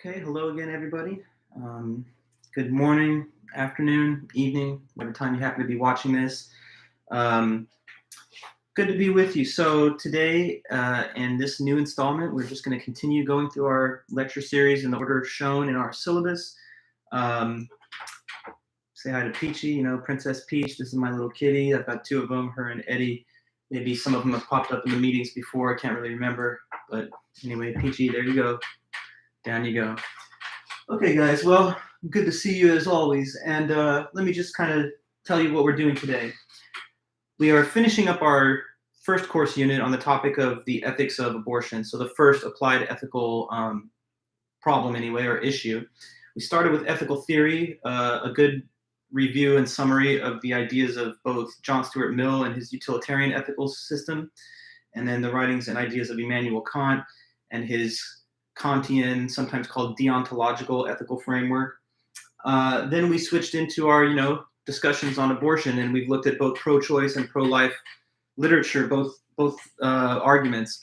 Okay, hello again, everybody. Good morning, afternoon, evening, whatever time you happen to be watching this. Um, Good to be with you. So today, in this new installment, we're just going to continue going through our lecture series in the order shown in our syllabus. Um, Say hi to Peachy, Princess Peach. This is my little kitty. I've got two of them, her and Eddie. Maybe some of them have popped up in the meetings before. I can't really remember. But anyway, Peachy, there you go. Down you go. Okay, guys, well, good to see you as always. And let me just kind of tell you what we're doing today. We are finishing up our first course unit on the topic of the ethics of abortion. So the first applied ethical problem, anyway, or issue. We started with ethical theory, a good review and summary of the ideas of both John Stuart Mill and his utilitarian ethical system, and then the writings and ideas of Immanuel Kant and his Kantian, sometimes called deontological ethical framework. Then we switched into our, discussions on abortion, and we've looked at both pro-choice and pro-life literature, both arguments.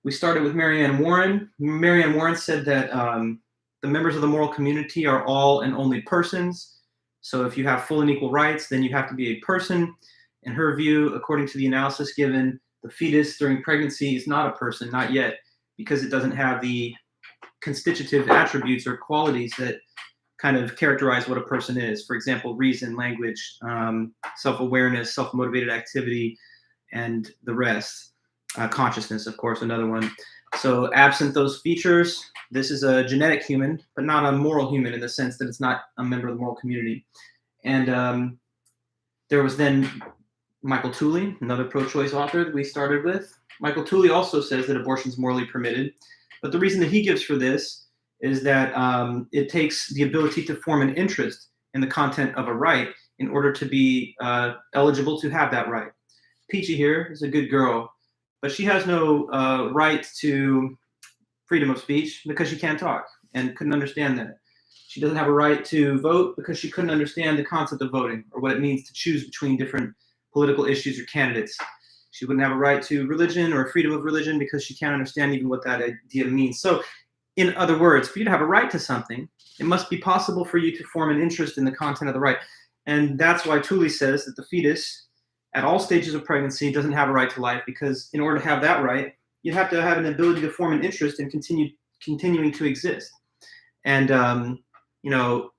We started with Marianne Warren. Marianne Warren said that the members of the moral community are all and only persons. So if you have full and equal rights, then you have to be a person. In her view, according to the analysis given, the fetus during pregnancy is not a person, not yet, because it doesn't have the constitutive attributes or qualities that kind of characterize what a person is. For example, reason, language, self-awareness, self-motivated activity, and the rest. Consciousness, of course, another one. So absent those features, this is a genetic human, but not a moral human in the sense that it's not a member of the moral community. And there was then Michael Tooley, another pro-choice author that we started with. Michael Tooley also says that abortion is morally permitted. But the reason that he gives for this is that it takes the ability to form an interest in the content of a right in order to be eligible to have that right. Peachy here is a good girl, but she has no right to freedom of speech because she can't talk and couldn't understand that. She doesn't have a right to vote because she couldn't understand the concept of voting or what it means to choose between different political issues or candidates. She wouldn't have a right to religion or freedom of religion because she can't understand even what that idea means. So, in other words, for you to have a right to something, it must be possible for you to form an interest in the content of the right. And that's why Tooley says that the fetus, at all stages of pregnancy, doesn't have a right to life, because in order to have that right, you have to have an ability to form an interest in continuing to exist. And,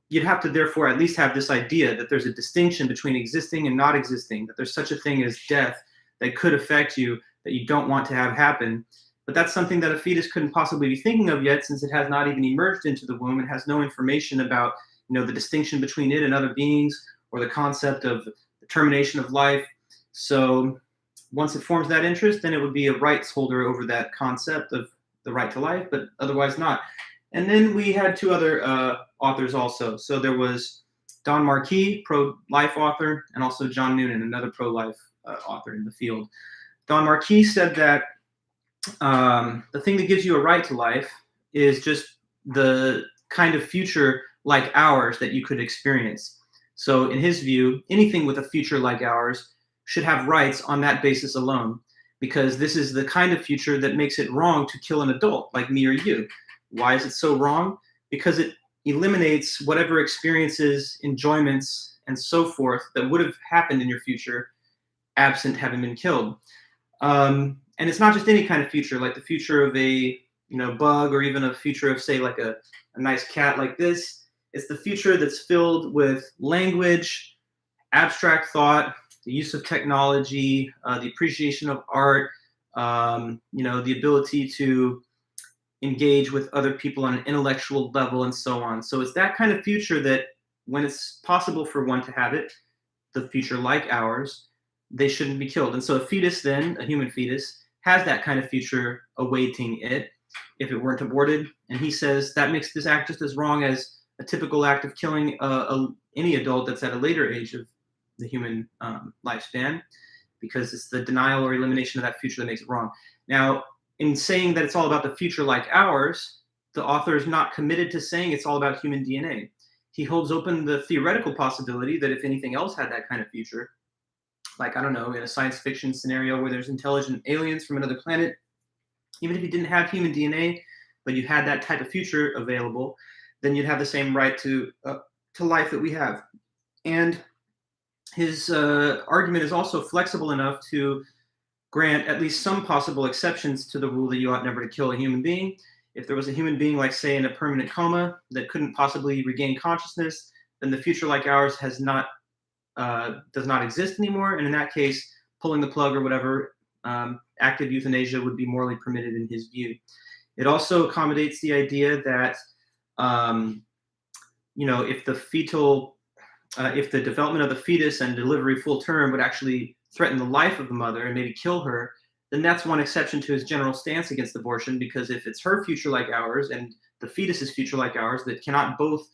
you'd have to therefore at least have this idea that there's a distinction between existing and not existing, that there's such a thing as death that could affect you that you don't want to have happen. But that's something that a fetus couldn't possibly be thinking of yet, since it has not even emerged into the womb and has no information about, the distinction between it and other beings, or the concept of the termination of life. So once it forms that interest, then it would be a rights holder over that concept of the right to life, but otherwise not. And then we had two other authors also. So there was Don Marquis, pro-life author, and also John Noonan, another pro-life author in the field. Don Marquis said that the thing that gives you a right to life is just the kind of future like ours that you could experience. So in his view, anything with a future like ours should have rights on that basis alone, because this is the kind of future that makes it wrong to kill an adult like me or you. Why is it so wrong? Because it eliminates whatever experiences, enjoyments, and so forth that would have happened in your future absent having been killed. And it's not just any kind of future, like the future of a bug, or even a future of, say, like a nice cat like this. It's the future that's filled with language, abstract thought, the use of technology, the appreciation of art, the ability to engage with other people on an intellectual level, and so on. So it's that kind of future that, when it's possible for one to have it, the future like ours, they shouldn't be killed. And so a fetus then, a human fetus, has that kind of future awaiting it if it weren't aborted. And he says that makes this act just as wrong as a typical act of killing any adult that's at a later age of the human lifespan, because it's the denial or elimination of that future that makes it wrong. Now, in saying that it's all about the future like ours, the author is not committed to saying it's all about human DNA. He holds open the theoretical possibility that if anything else had that kind of future, like, I don't know, in a science fiction scenario where there's intelligent aliens from another planet, even if he didn't have human DNA, but you had that type of future available, then you'd have the same right to life that we have. And his argument is also flexible enough to grant at least some possible exceptions to the rule that you ought never to kill a human being. If there was a human being, like say in a permanent coma, that couldn't possibly regain consciousness, then the future like ours does not exist anymore. And in that case, pulling the plug or whatever, active euthanasia would be morally permitted in his view. It also accommodates the idea that, if the development of the fetus and delivery full term would actually threaten the life of the mother and maybe kill her, then that's one exception to his general stance against abortion, because if it's her future like ours and the fetus's future like ours that cannot both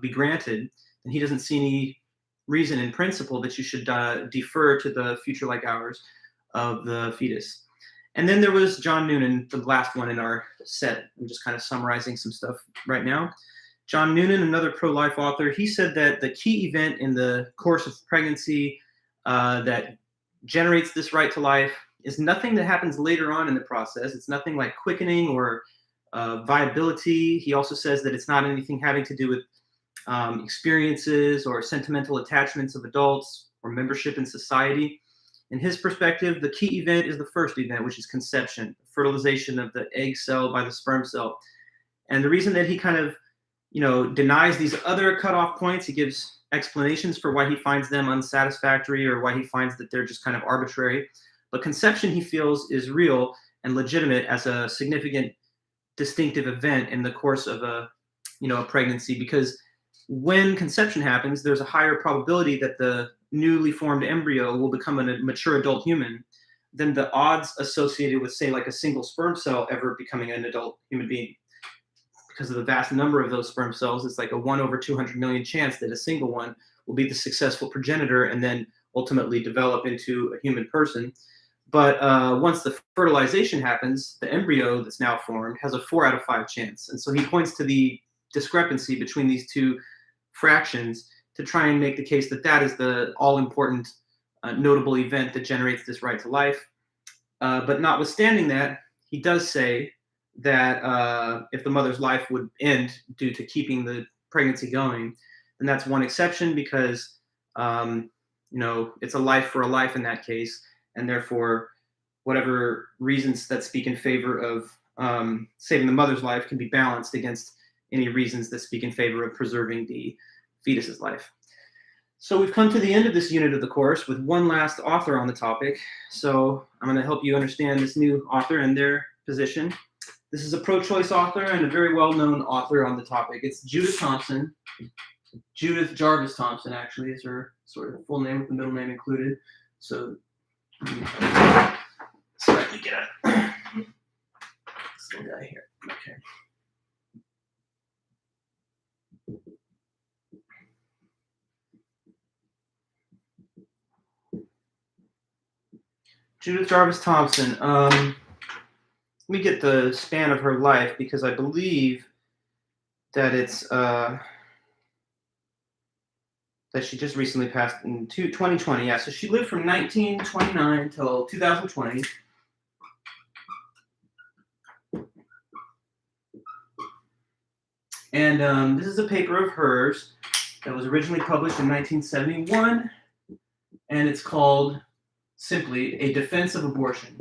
be granted, then he doesn't see any reason in principle that you should defer to the future like ours of the fetus. And then there was John Noonan, the last one in our set. I'm just kind of summarizing some stuff right now. John Noonan, another pro-life author, he said that the key event in the course of pregnancy that generates this right to life is nothing that happens later on in the process. It's nothing like quickening or viability. He also says that it's not anything having to do with experiences or sentimental attachments of adults or membership in society. In his perspective, the key event is the first event, which is conception, fertilization of the egg cell by the sperm cell. And the reason that he kind of denies these other cutoff points, he gives explanations for why he finds them unsatisfactory or why he finds that they're just kind of arbitrary. But conception, he feels, is real and legitimate as a significant distinctive event in the course of a pregnancy, because when conception happens, there's a higher probability that the newly formed embryo will become a mature adult human than the odds associated with, say, like a single sperm cell ever becoming an adult human being. Because of the vast number of those sperm cells, it's like a 1 over 200 million chance that a single one will be the successful progenitor and then ultimately develop into a human person. But once the fertilization happens, the embryo that's now formed has a 4 out of 5 chance. And so he points to the discrepancy between these two fractions to try and make the case that that is the all-important notable event that generates this right to life. But notwithstanding that, he does say that if the mother's life would end due to keeping the pregnancy going, then that's one exception, because it's a life for a life in that case, and therefore whatever reasons that speak in favor of saving the mother's life can be balanced against any reasons that speak in favor of preserving the fetus's life. So we've come to the end of this unit of the course with one last author on the topic. So I'm going to help you understand this new author and their position. This is a pro-choice author and a very well-known author on the topic. It's Judith Thompson. Judith Jarvis Thompson, actually, is her sort of full name with the middle name included. So let me get this little guy here. Okay. Judith Jarvis Thompson. Let me get the span of her life, because I believe that it's that she just recently passed in 2020. Yeah, so she lived from 1929 till 2020. And this is a paper of hers that was originally published in 1971, and it's called simply A Defense of Abortion.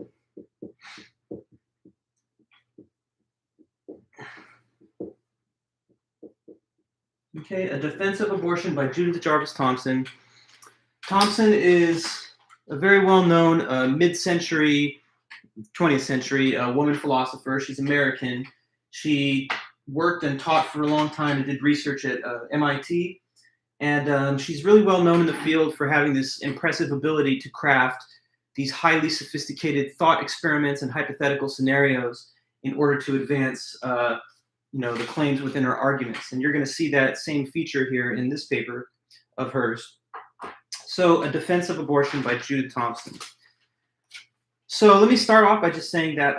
Okay, A Defense of Abortion by Judith Jarvis Thompson. Thompson is a very well-known mid-century, 20th century woman philosopher. She's American. She worked and taught for a long time and did research at MIT. And she's really well known in the field for having this impressive ability to craft these highly sophisticated thought experiments and hypothetical scenarios in order to advance the claims within her arguments. And you're going to see that same feature here in this paper of hers. So, A Defense of Abortion by Judith Thompson. So let me start off by just saying that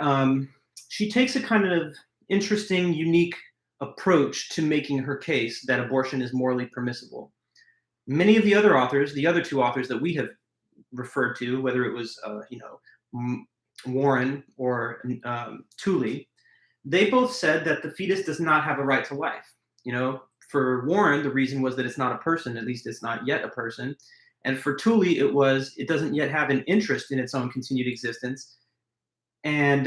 she takes a kind of interesting, unique approach to making her case that abortion is morally permissible. Many of the other authors, the other two authors that we have referred to, whether it was Warren or Tooley, they both said that the fetus does not have a right to life. For Warren, the reason was that it's not a person, at least it's not yet a person. And for Tooley, it doesn't yet have an interest in its own continued existence. And,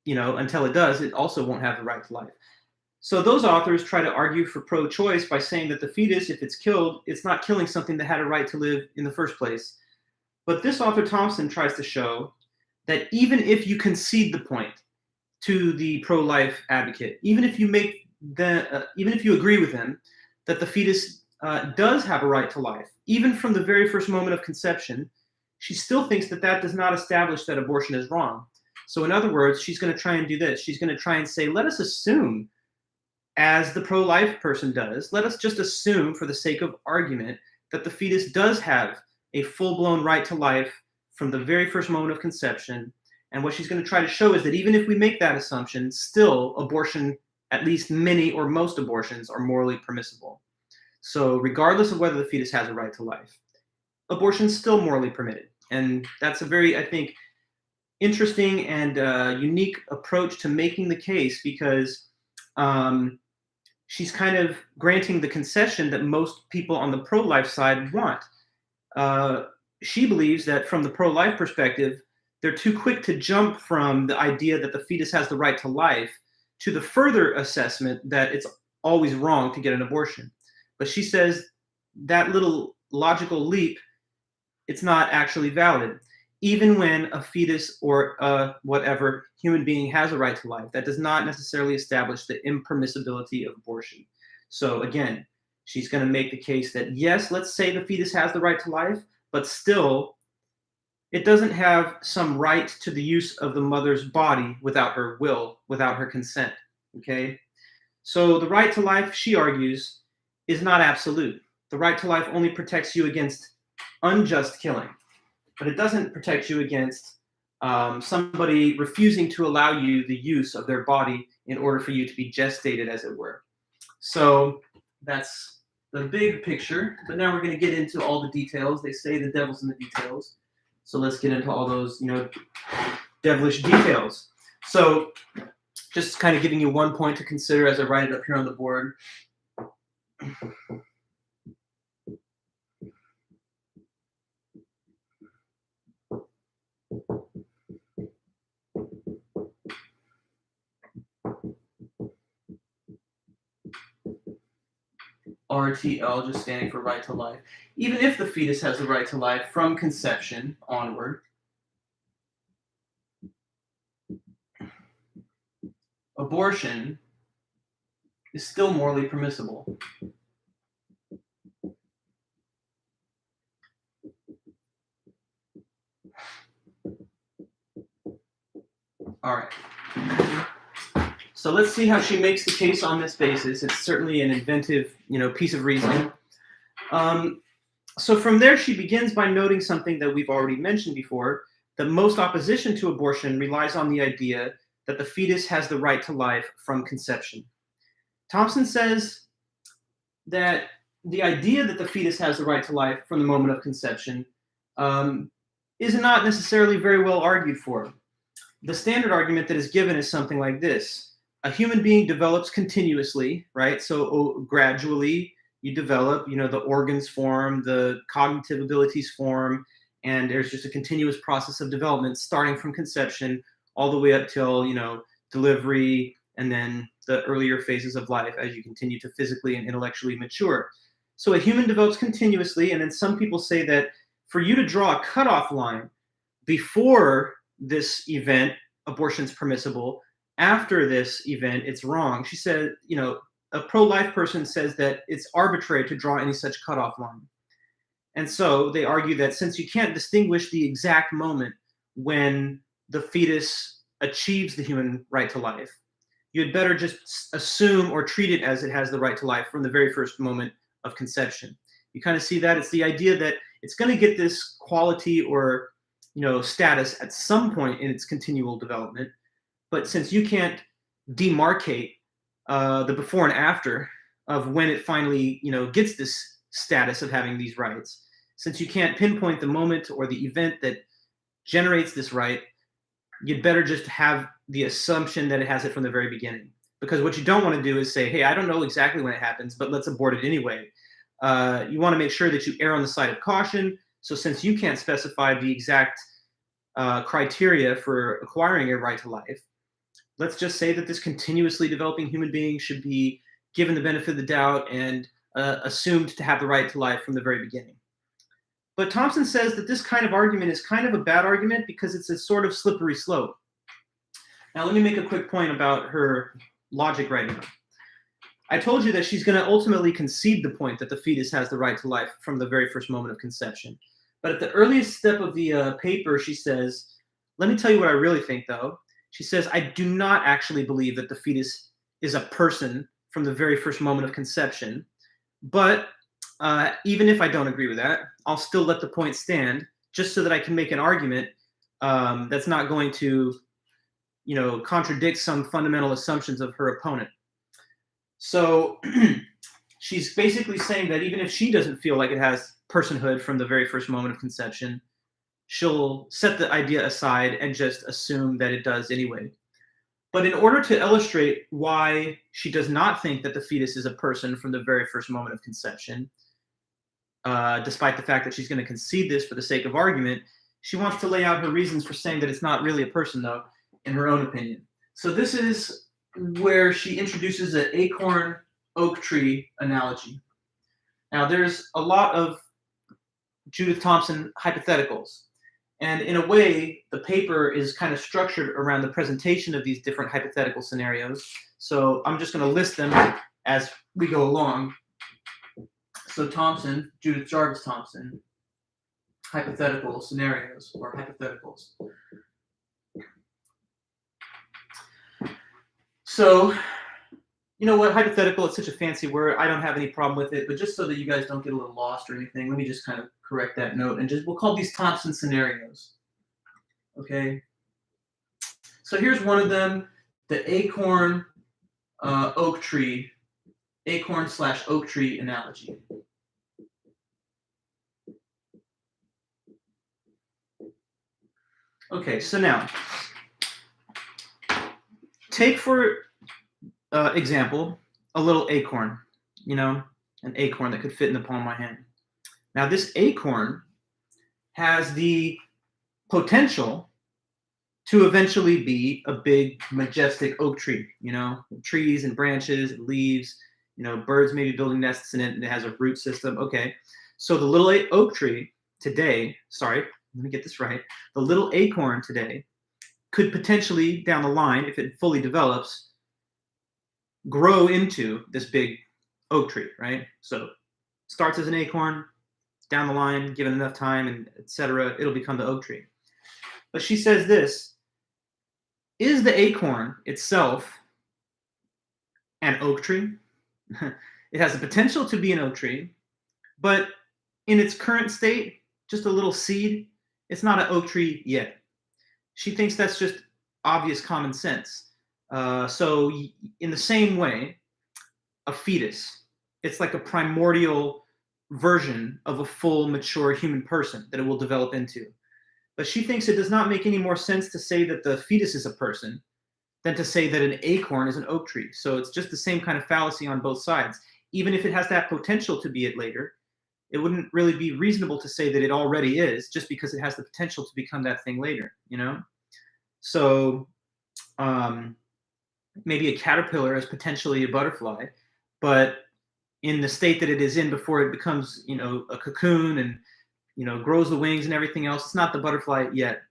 until it does, it also won't have the right to life. So those authors try to argue for pro-choice by saying that the fetus, if it's killed, it's not killing something that had a right to live in the first place. But this author, Thompson, tries to show that even if you concede the point to the pro-life advocate, even if you agree with him that the fetus does have a right to life, even from the very first moment of conception, she still thinks that does not establish that abortion is wrong. So in other words, she's going to try and do this. She's going to try and say, let us assume, as the pro-life person does, let us just assume for the sake of argument that the fetus does have a full-blown right to life from the very first moment of conception. And what she's going to try to show is that even if we make that assumption, still abortion, at least many or most abortions, are morally permissible. So regardless of whether the fetus has a right to life, abortion is still morally permitted. And that's a very, I think, interesting and unique approach to making the case, because she's kind of granting the concession that most people on the pro-life side want. She believes that from the pro-life perspective, they're too quick to jump from the idea that the fetus has the right to life to the further assessment that it's always wrong to get an abortion. But she says that little logical leap, it's not actually valid. Even when a fetus or whatever human being has a right to life, that does not necessarily establish the impermissibility of abortion. So again, she's going to make the case that yes, let's say the fetus has the right to life, but still it doesn't have some right to the use of the mother's body without her will, without her consent. Okay? So the right to life, she argues, is not absolute. The right to life only protects you against unjust killing, but it doesn't protect you against somebody refusing to allow you the use of their body in order for you to be gestated, as it were. So that's the big picture, but now we're going to get into all the details. They say the devil's in the details. So let's get into all those, devilish details. So just kind of giving you one point to consider as I write it up here on the board. RTL, just standing for right to life. Even if the fetus has the right to life from conception onward, abortion is still morally permissible. All right. So let's see how she makes the case on this basis. It's certainly an inventive, piece of reasoning. So from there, she begins by noting something that we've already mentioned before, that most opposition to abortion relies on the idea that the fetus has the right to life from conception. Thompson says that the idea that the fetus has the right to life from the moment of conception is not necessarily very well argued for. The standard argument that is given is something like this. A human being develops continuously, right? So gradually you develop, the organs form, the cognitive abilities form, and there's just a continuous process of development starting from conception all the way up till, delivery and then the earlier phases of life as you continue to physically and intellectually mature. So a human develops continuously, and then some people say that for you to draw a cutoff line before this event, abortion's permissible. After this event, it's wrong. She said, a pro-life person says that it's arbitrary to draw any such cutoff line. And so they argue that since you can't distinguish the exact moment when the fetus achieves the human right to life, you'd better just assume or treat it as it has the right to life from the very first moment of conception. You kind of see that? It's the idea that it's going to get this quality or status at some point in its continual development. But since you can't demarcate the before and after of when it finally, gets this status of having these rights, since you can't pinpoint the moment or the event that generates this right, you'd better just have the assumption that it has it from the very beginning. Because what you don't want to do is say, hey, I don't know exactly when it happens, but let's abort it anyway. You want to make sure that you err on the side of caution. So since you can't specify the exact criteria for acquiring a right to life, let's just say that this continuously developing human being should be given the benefit of the doubt and assumed to have the right to life from the very beginning. But Thompson says that this kind of argument is kind of a bad argument because it's a sort of slippery slope. Now, let me make a quick point about her logic right now. I told you that she's going to ultimately concede the point that the fetus has the right to life from the very first moment of conception. But at the earliest step of the paper, she says, let me tell you what I really think, though. She says, I do not actually believe that the fetus is a person from the very first moment of conception. But even if I don't agree with that, I'll still let the point stand just so that I can make an argument that's not going to contradict some fundamental assumptions of her opponent. So she's basically saying that even if she doesn't feel like it has personhood from the very first moment of conception, she'll set the idea aside and just assume that it does anyway. But in order to illustrate why she does not think that the fetus is a person from the very first moment of conception, despite the fact that she's going to concede this for the sake of argument, she wants to lay out her reasons for saying that it's not really a person, though, in her own opinion. So this is where she introduces an acorn oak tree analogy. Now, there's a lot of Judith Thompson hypotheticals. And in a way, the paper is kind of structured around the presentation of these different hypothetical scenarios. So I'm just going to list them as we go along. So Thompson, Judith Jarvis Thompson, hypothetical scenarios or hypotheticals. So, you know what, hypothetical, it's such a fancy word. I don't have any problem with it, but just so that you guys don't get a little lost or anything, let me just kind of correct that note and we'll call these Thompson scenarios. Okay. So here's one of them, the acorn oak tree, acorn/oak tree analogy. Okay, so now, take for example, a little acorn, an acorn that could fit in the palm of my hand. Now, this acorn has the potential to eventually be a big, majestic oak tree, trees and branches and leaves, birds maybe building nests in it, and it has a root system. Okay, so the little oak tree today, sorry, let me get this right, the little acorn today could potentially, down the line, if it fully develops, grow into this big oak tree, right? So starts as an acorn, down the line, given enough time, and etc., it'll become the oak tree. But she says this, is the acorn itself an oak tree? It has the potential to be an oak tree, but in its current state, just a little seed, it's not an oak tree yet. She thinks that's just obvious common sense. So in the same way, a fetus, it's like a primordial version of a full, mature human person that it will develop into. But she thinks it does not make any more sense to say that the fetus is a person than to say that an acorn is an oak tree. So it's just the same kind of fallacy on both sides. Even if it has that potential to be it later, it wouldn't really be reasonable to say that it already is just because it has the potential to become that thing later, So maybe a caterpillar is potentially a butterfly, but in the state that it is in before it becomes, a cocoon and, grows the wings and everything else, it's not the butterfly yet.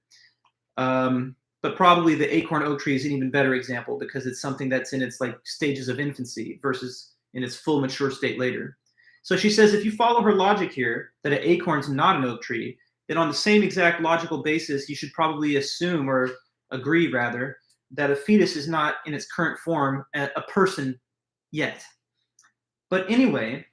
But probably the acorn oak tree is an even better example because it's something that's in its stages of infancy versus in its full mature state later. So she says if you follow her logic here that an acorn's not an oak tree, then on the same exact logical basis, you should probably assume or agree rather that a fetus is not in its current form a person yet. But anyway,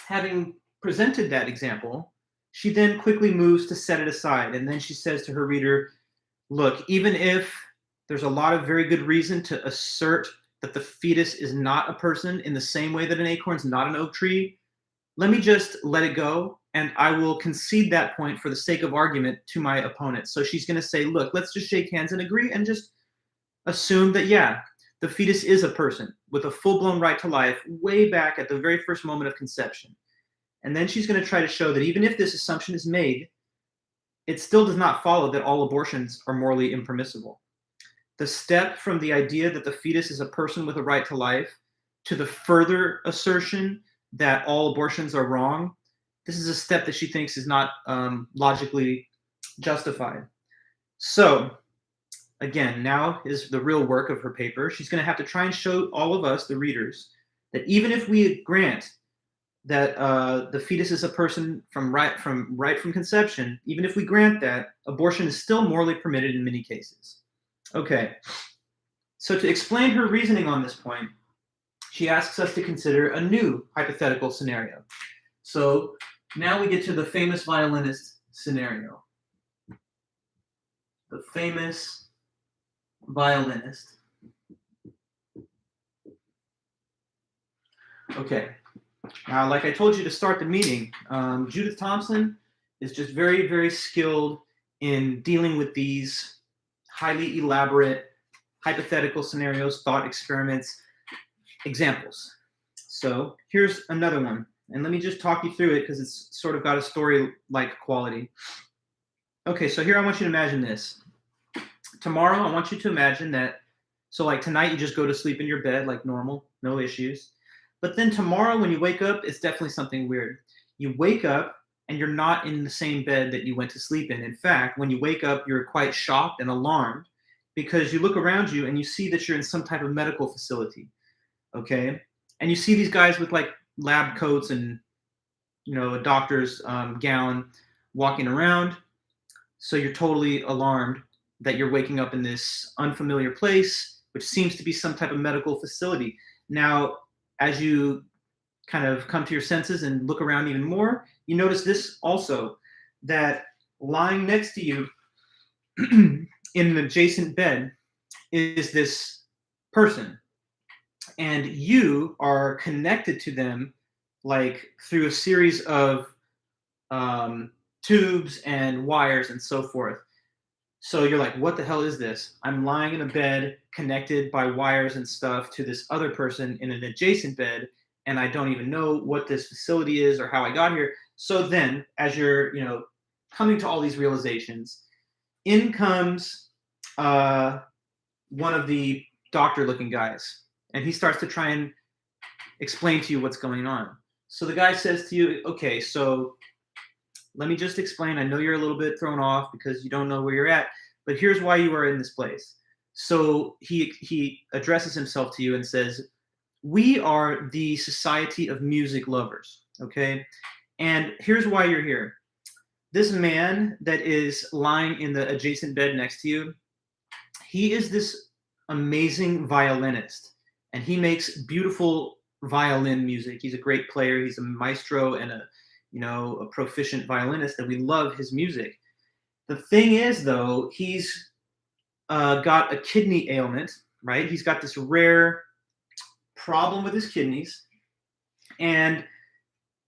having presented that example, she then quickly moves to set it aside. And then she says to her reader, look, even if there's a lot of very good reason to assert that the fetus is not a person in the same way that an acorn's not an oak tree, let me just let it go, and I will concede that point for the sake of argument to my opponent. So she's going to say, look, let's just shake hands and agree and just assume that, yeah, the fetus is a person with a full-blown right to life way back at the very first moment of conception. And then she's going to try to show that even if this assumption is made, it still does not follow that all abortions are morally impermissible. The step from the idea that the fetus is a person with a right to life to the further assertion that all abortions are wrong, this is a step that she thinks is not logically justified. So, again, now is the real work of her paper. She's going to have to try and show all of us, the readers, that even if we grant that the fetus is a person from right from conception, even if we grant that, abortion is still morally permitted in many cases. Okay, so to explain her reasoning on this point, she asks us to consider a new hypothetical scenario. So now we get to the famous violinist scenario. The famous violinist. Okay. Now, like I told you to start the meeting, Judith Thompson is just very, very skilled in dealing with these highly elaborate hypothetical scenarios, thought experiments, examples. So here's another one. And let me just talk you through it because it's sort of got a story-like quality. Okay, so here I want you to imagine this. Tomorrow, I want you to imagine that, so like tonight, you just go to sleep in your bed like normal, no issues. But then tomorrow when you wake up, it's definitely something weird. You wake up and you're not in the same bed that you went to sleep in. In fact, when you wake up, you're quite shocked and alarmed because you look around you and you see that you're in some type of medical facility, okay? And you see these guys with like lab coats and, you know, a doctor's gown walking around. So you're totally alarmed that you're waking up in this unfamiliar place, which seems to be some type of medical facility. Now, as you kind of come to your senses and look around even more, you notice this also, that lying next to you in an adjacent bed is this person. And you are connected to them like through a series of tubes and wires and so forth. So you're like, what the hell is this? I'm lying in a bed connected by wires and stuff to this other person in an adjacent bed, and I don't even know what this facility is or how I got here. So then, as you're, you know, coming to all these realizations, in comes one of the doctor-looking guys, and he starts to try and explain to you what's going on. So the guy says to you, okay, so let me just explain. I know you're a little bit thrown off because you don't know where you're at, but here's why you are in this place. So he addresses himself to you and says, we are the Society of Music Lovers, okay? And here's why you're here. This man that is lying in the adjacent bed next to you, he is this amazing violinist, and he makes beautiful violin music. He's a great player. He's a maestro and a proficient violinist, and we love his music. The thing is, though, he's got a kidney ailment, right? He's got this rare problem with his kidneys, and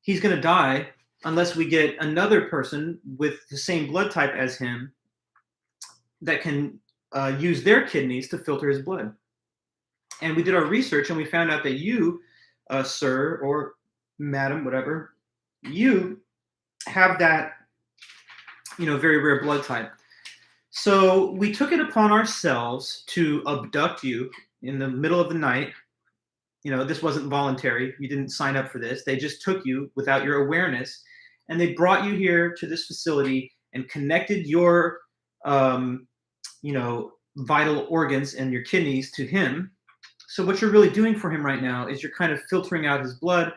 he's going to die unless we get another person with the same blood type as him that can use their kidneys to filter his blood. And we did our research, and we found out that you, sir or madam, whatever, you have that, very rare blood type. So we took it upon ourselves to abduct you in the middle of the night. This wasn't voluntary. You didn't sign up for this. They just took you without your awareness, and they brought you here to this facility and connected your, vital organs and your kidneys to him. So what you're really doing for him right now is you're kind of filtering out his blood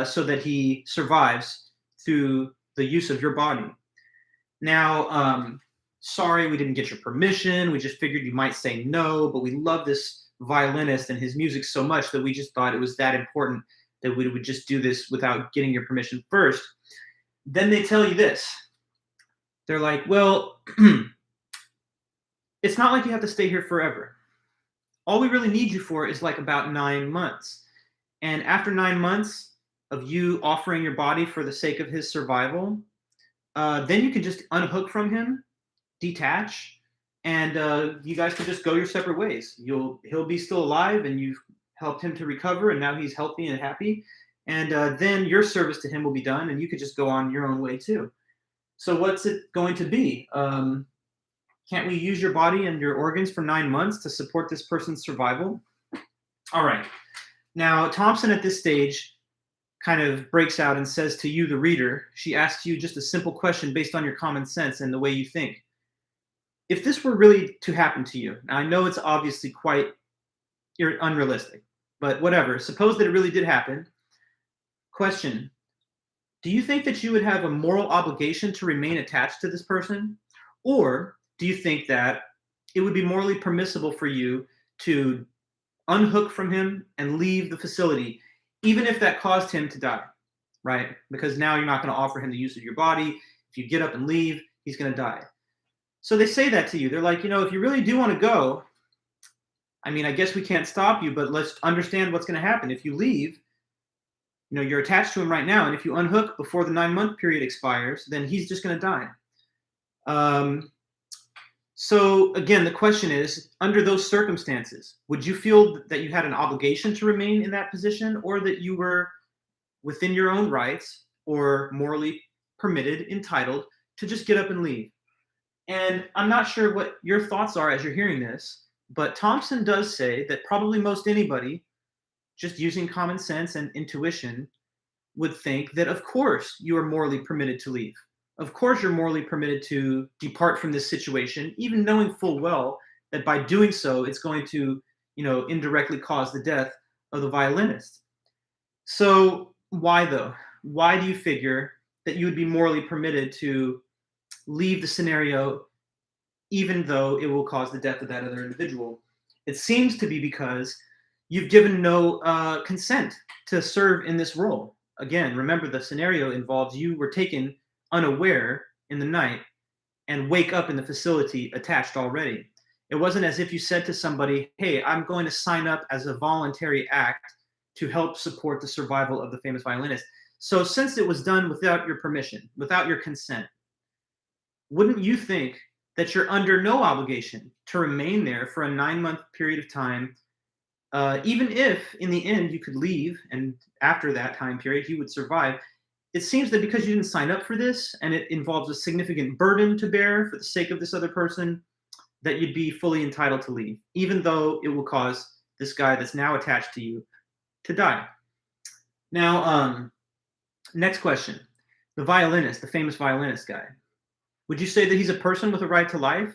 so that he survives through the use of your body. Now, sorry we didn't get your permission. We just figured you might say no, but we love this violinist and his music so much that we just thought it was that important that we would just do this without getting your permission first. Then they tell you this. They're like, well, it's not like you have to stay here forever. All we really need you for is like about 9 months. And after 9 months of you offering your body for the sake of his survival, then you can just unhook from him, detach, and you guys can just go your separate ways. He'll be still alive, and you've helped him to recover, and now he's healthy and happy. And then your service to him will be done, and you could just go on your own way too. So what's it going to be? Can't we use your body and your organs for 9 months to support this person's survival? All right. Now, Thompson at this stage kind of breaks out and says to you, the reader, she asks you just a simple question based on your common sense and the way you think. If this were really to happen to you, now I know it's obviously quite unrealistic, but whatever, suppose that it really did happen. Question, do you think that you would have a moral obligation to remain attached to this person? Or do you think that it would be morally permissible for you to unhook from him and leave the facility, even if that caused him to die, right? Because now you're not going to offer him the use of your body. If you get up and leave, he's going to die. So they say that to you. They're like, if you really do want to go, I mean, I guess we can't stop you, but let's understand what's going to happen. If you leave, you're attached to him right now, and if you unhook before the 9-month period expires, then he's just going to die. So again, the question is, under those circumstances, would you feel that you had an obligation to remain in that position, or that you were within your own rights or morally permitted, entitled to just get up and leave? And I'm not sure what your thoughts are as you're hearing this, but Thompson does say that probably most anybody, just using common sense and intuition, would think that of course you are morally permitted to leave. Of course you're morally permitted to depart from this situation, even knowing full well that by doing so, it's going to, indirectly cause the death of the violinist. So why though? Why do you figure that you would be morally permitted to leave the scenario, even though it will cause the death of that other individual? It seems to be because you've given no consent to serve in this role. Again, remember the scenario involves you were taken unaware in the night and wake up in the facility attached already. It wasn't as if you said to somebody, hey, I'm going to sign up as a voluntary act to help support the survival of the famous violinist. So since it was done without your permission, without your consent, wouldn't you think that you're under no obligation to remain there for a 9-month period of time, even if in the end you could leave and after that time period he would survive? It seems that because you didn't sign up for this and it involves a significant burden to bear for the sake of this other person, that you'd be fully entitled to leave, even though it will cause this guy that's now attached to you to die. Now, next question. The violinist, the famous violinist guy. Would you say that he's a person with a right to life?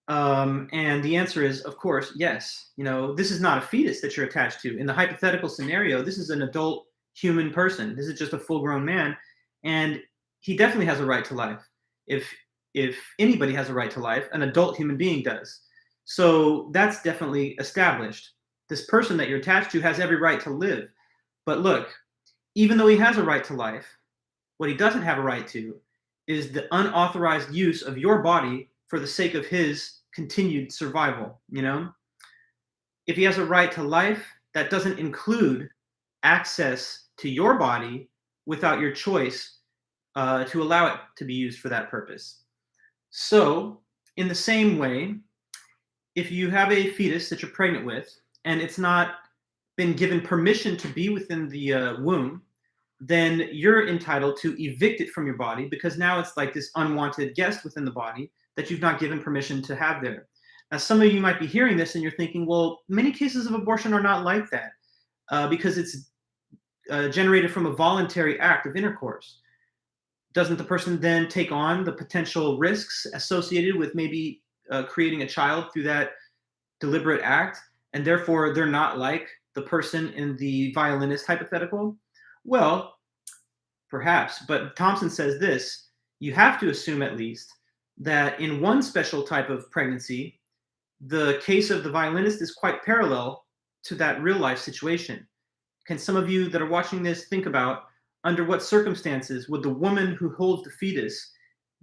And the answer is, of course, yes. This is not a fetus that you're attached to. In the hypothetical scenario, this is an adult human person. This is just a full-grown man, and he definitely has a right to life. If anybody has a right to life, an adult human being does. So that's definitely established. This person that you're attached to has every right to live. But look, even though he has a right to life, what he doesn't have a right to is the unauthorized use of your body for the sake of his continued survival. If he has a right to life, that doesn't include access to your body without your choice to allow it to be used for that purpose. So in the same way, if you have a fetus that you're pregnant with and it's not been given permission to be within the womb, then you're entitled to evict it from your body, because now it's like this unwanted guest within the body that you've not given permission to have there. Now, some of you might be hearing this and you're thinking, well, many cases of abortion are not like that because it's generated from a voluntary act of intercourse. Doesn't the person then take on the potential risks associated with maybe creating a child through that deliberate act, and therefore they're not like the person in the violinist hypothetical? Well, perhaps, but Thompson says this: you have to assume at least that in one special type of pregnancy, the case of the violinist is quite parallel to that real life situation. Can some of you that are watching this think about under what circumstances would the woman who holds the fetus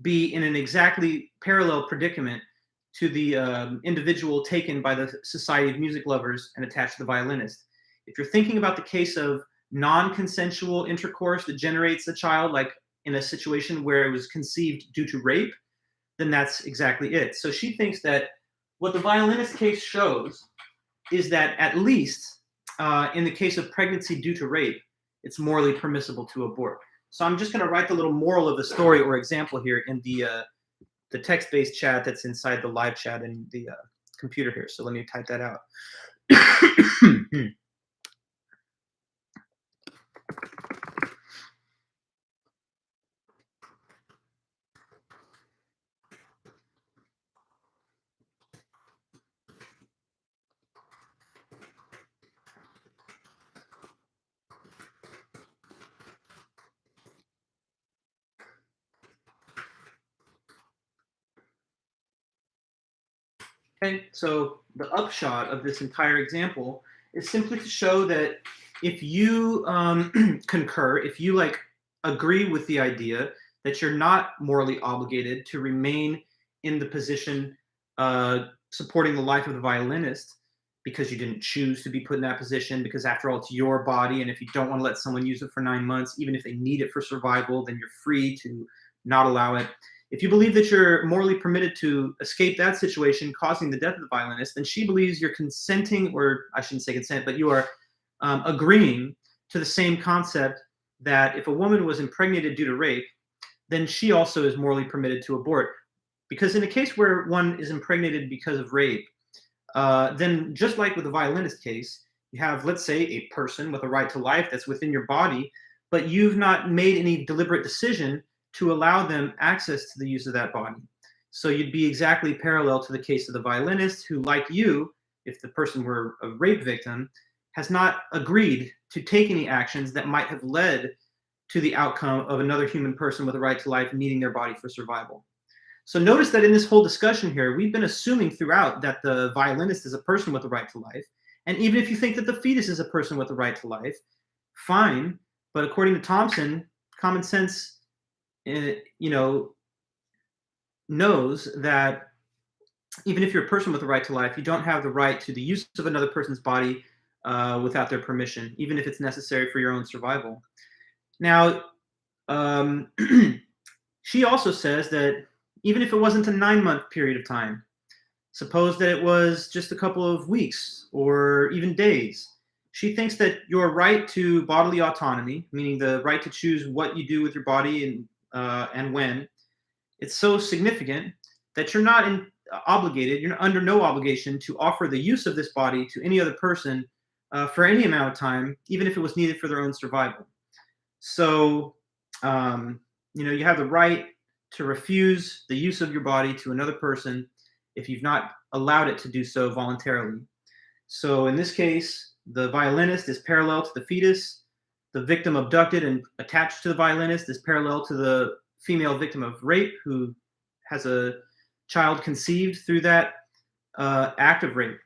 be in an exactly parallel predicament to the individual taken by the Society of Music Lovers and attached to the violinist? If you're thinking about the case of non-consensual intercourse that generates a child, like in a situation where it was conceived due to rape, then that's exactly it. So she thinks that what the violinist case shows is that at least in the case of pregnancy due to rape, it's morally permissible to abort. So I'm just going to write the little moral of the story or example here in the text-based chat that's inside the live chat in the computer here. So let me type that out. Okay, so the upshot of this entire example is simply to show that if you concur, if you like agree with the idea that you're not morally obligated to remain in the position supporting the life of the violinist because you didn't choose to be put in that position, because after all, it's your body, and if you don't want to let someone use it for 9 months, even if they need it for survival, then you're free to not allow it. If you believe that you're morally permitted to escape that situation causing the death of the violinist, then she believes you're consenting, or I shouldn't say consent, but you are agreeing to the same concept that if a woman was impregnated due to rape, then she also is morally permitted to abort. Because in a case where one is impregnated because of rape, then just like with the violinist case, you have, let's say, a person with a right to life that's within your body, but you've not made any deliberate decision to allow them access to the use of that body. So you'd be exactly parallel to the case of the violinist who, like you, if the person were a rape victim, has not agreed to take any actions that might have led to the outcome of another human person with a right to life needing their body for survival. So notice that in this whole discussion here, we've been assuming throughout that the violinist is a person with a right to life. And even if you think that the fetus is a person with a right to life, fine. But according to Thompson, common sense knows that even if you're a person with a right to life, you don't have the right to the use of another person's body without their permission, even if it's necessary for your own survival. Now, she also says that even if it wasn't a 9-month period of time, suppose that it was just a couple of weeks or even days, she thinks that your right to bodily autonomy, meaning the right to choose what you do with your body and when, it's so significant that you're not obligated, you're under no obligation to offer the use of this body to any other person for any amount of time, even if it was needed for their own survival. So, you have the right to refuse the use of your body to another person if you've not allowed it to do so voluntarily. So in this case, the violinist is parallel to the fetus. The victim abducted and attached to the violinist is parallel to the female victim of rape who has a child conceived through that act of rape.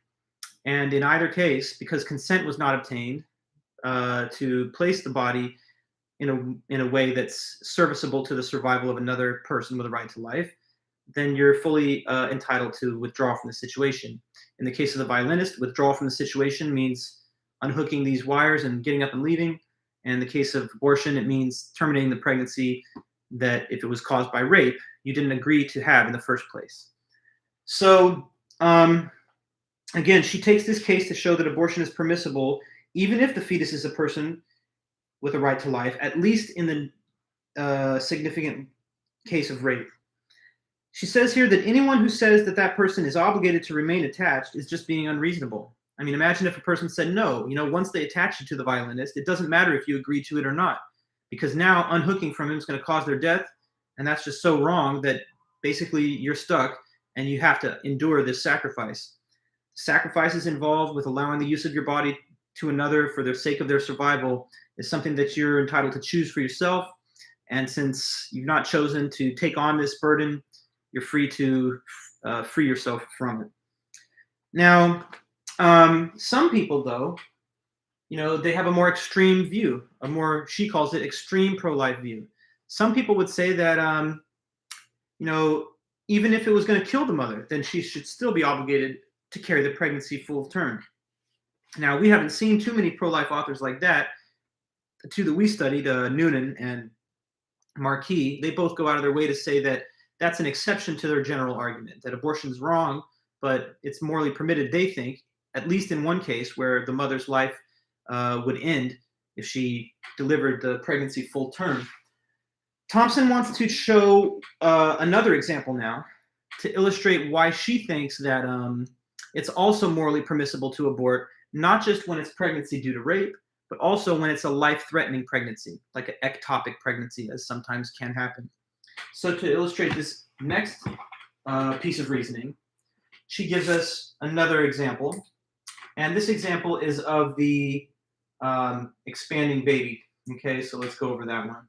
And in either case, because consent was not obtained to place the body in a way that's serviceable to the survival of another person with a right to life, then you're fully entitled to withdraw from the situation. In the case of the violinist, withdrawal from the situation means unhooking these wires and getting up and leaving. And in the case of abortion, it means terminating the pregnancy that, if it was caused by rape, you didn't agree to have in the first place. So, again, she takes this case to show that abortion is permissible, even if the fetus is a person with a right to life, at least in the significant case of rape. She says here that anyone who says that that person is obligated to remain attached is just being unreasonable. I mean, imagine if a person said no. Once they attach you to the violinist, it doesn't matter if you agree to it or not, because now unhooking from him is going to cause their death, and that's just so wrong that basically you're stuck and you have to endure this sacrifice. Sacrifices involved with allowing the use of your body to another for the sake of their survival is something that you're entitled to choose for yourself. And since you've not chosen to take on this burden, you're free to free yourself from it. Now, some people, though, they have a more extreme view, she calls it extreme pro-life view. Some people would say that, even if it was going to kill the mother, then she should still be obligated to carry the pregnancy full term. Now, we haven't seen too many pro-life authors like that. The two that we studied, Noonan and Marquis, they both go out of their way to say that that's an exception to their general argument that abortion is wrong, but it's morally permitted, they think, at least in one case where the mother's life would end if she delivered the pregnancy full term. Thompson wants to show another example now to illustrate why she thinks that it's also morally permissible to abort, not just when it's pregnancy due to rape, but also when it's a life-threatening pregnancy, like an ectopic pregnancy, as sometimes can happen. So to illustrate this next piece of reasoning, she gives us another example. And this example is of the expanding baby. Okay, so let's go over that one.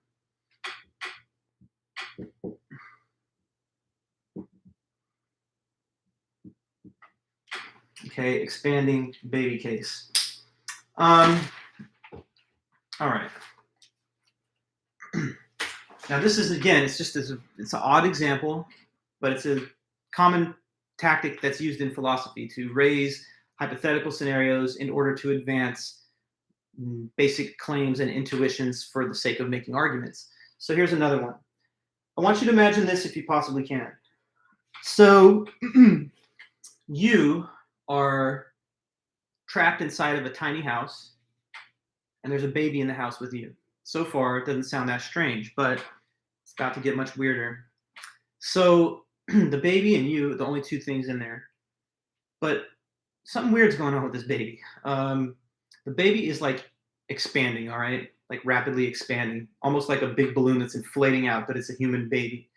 Okay, expanding baby case. All right. Now this is, again, it's an odd example, but it's a common tactic that's used in philosophy to raise hypothetical scenarios in order to advance basic claims and intuitions for the sake of making arguments. So here's another one. I want you to imagine this if you possibly can. So you are trapped inside of a tiny house, and there's a baby in the house with you. So far, it doesn't sound that strange, but it's about to get much weirder. So the baby and you, the only two things in there. But something weird's going on with this baby. The baby is like expanding, all right? Like rapidly expanding, almost like a big balloon that's inflating out, but it's a human baby.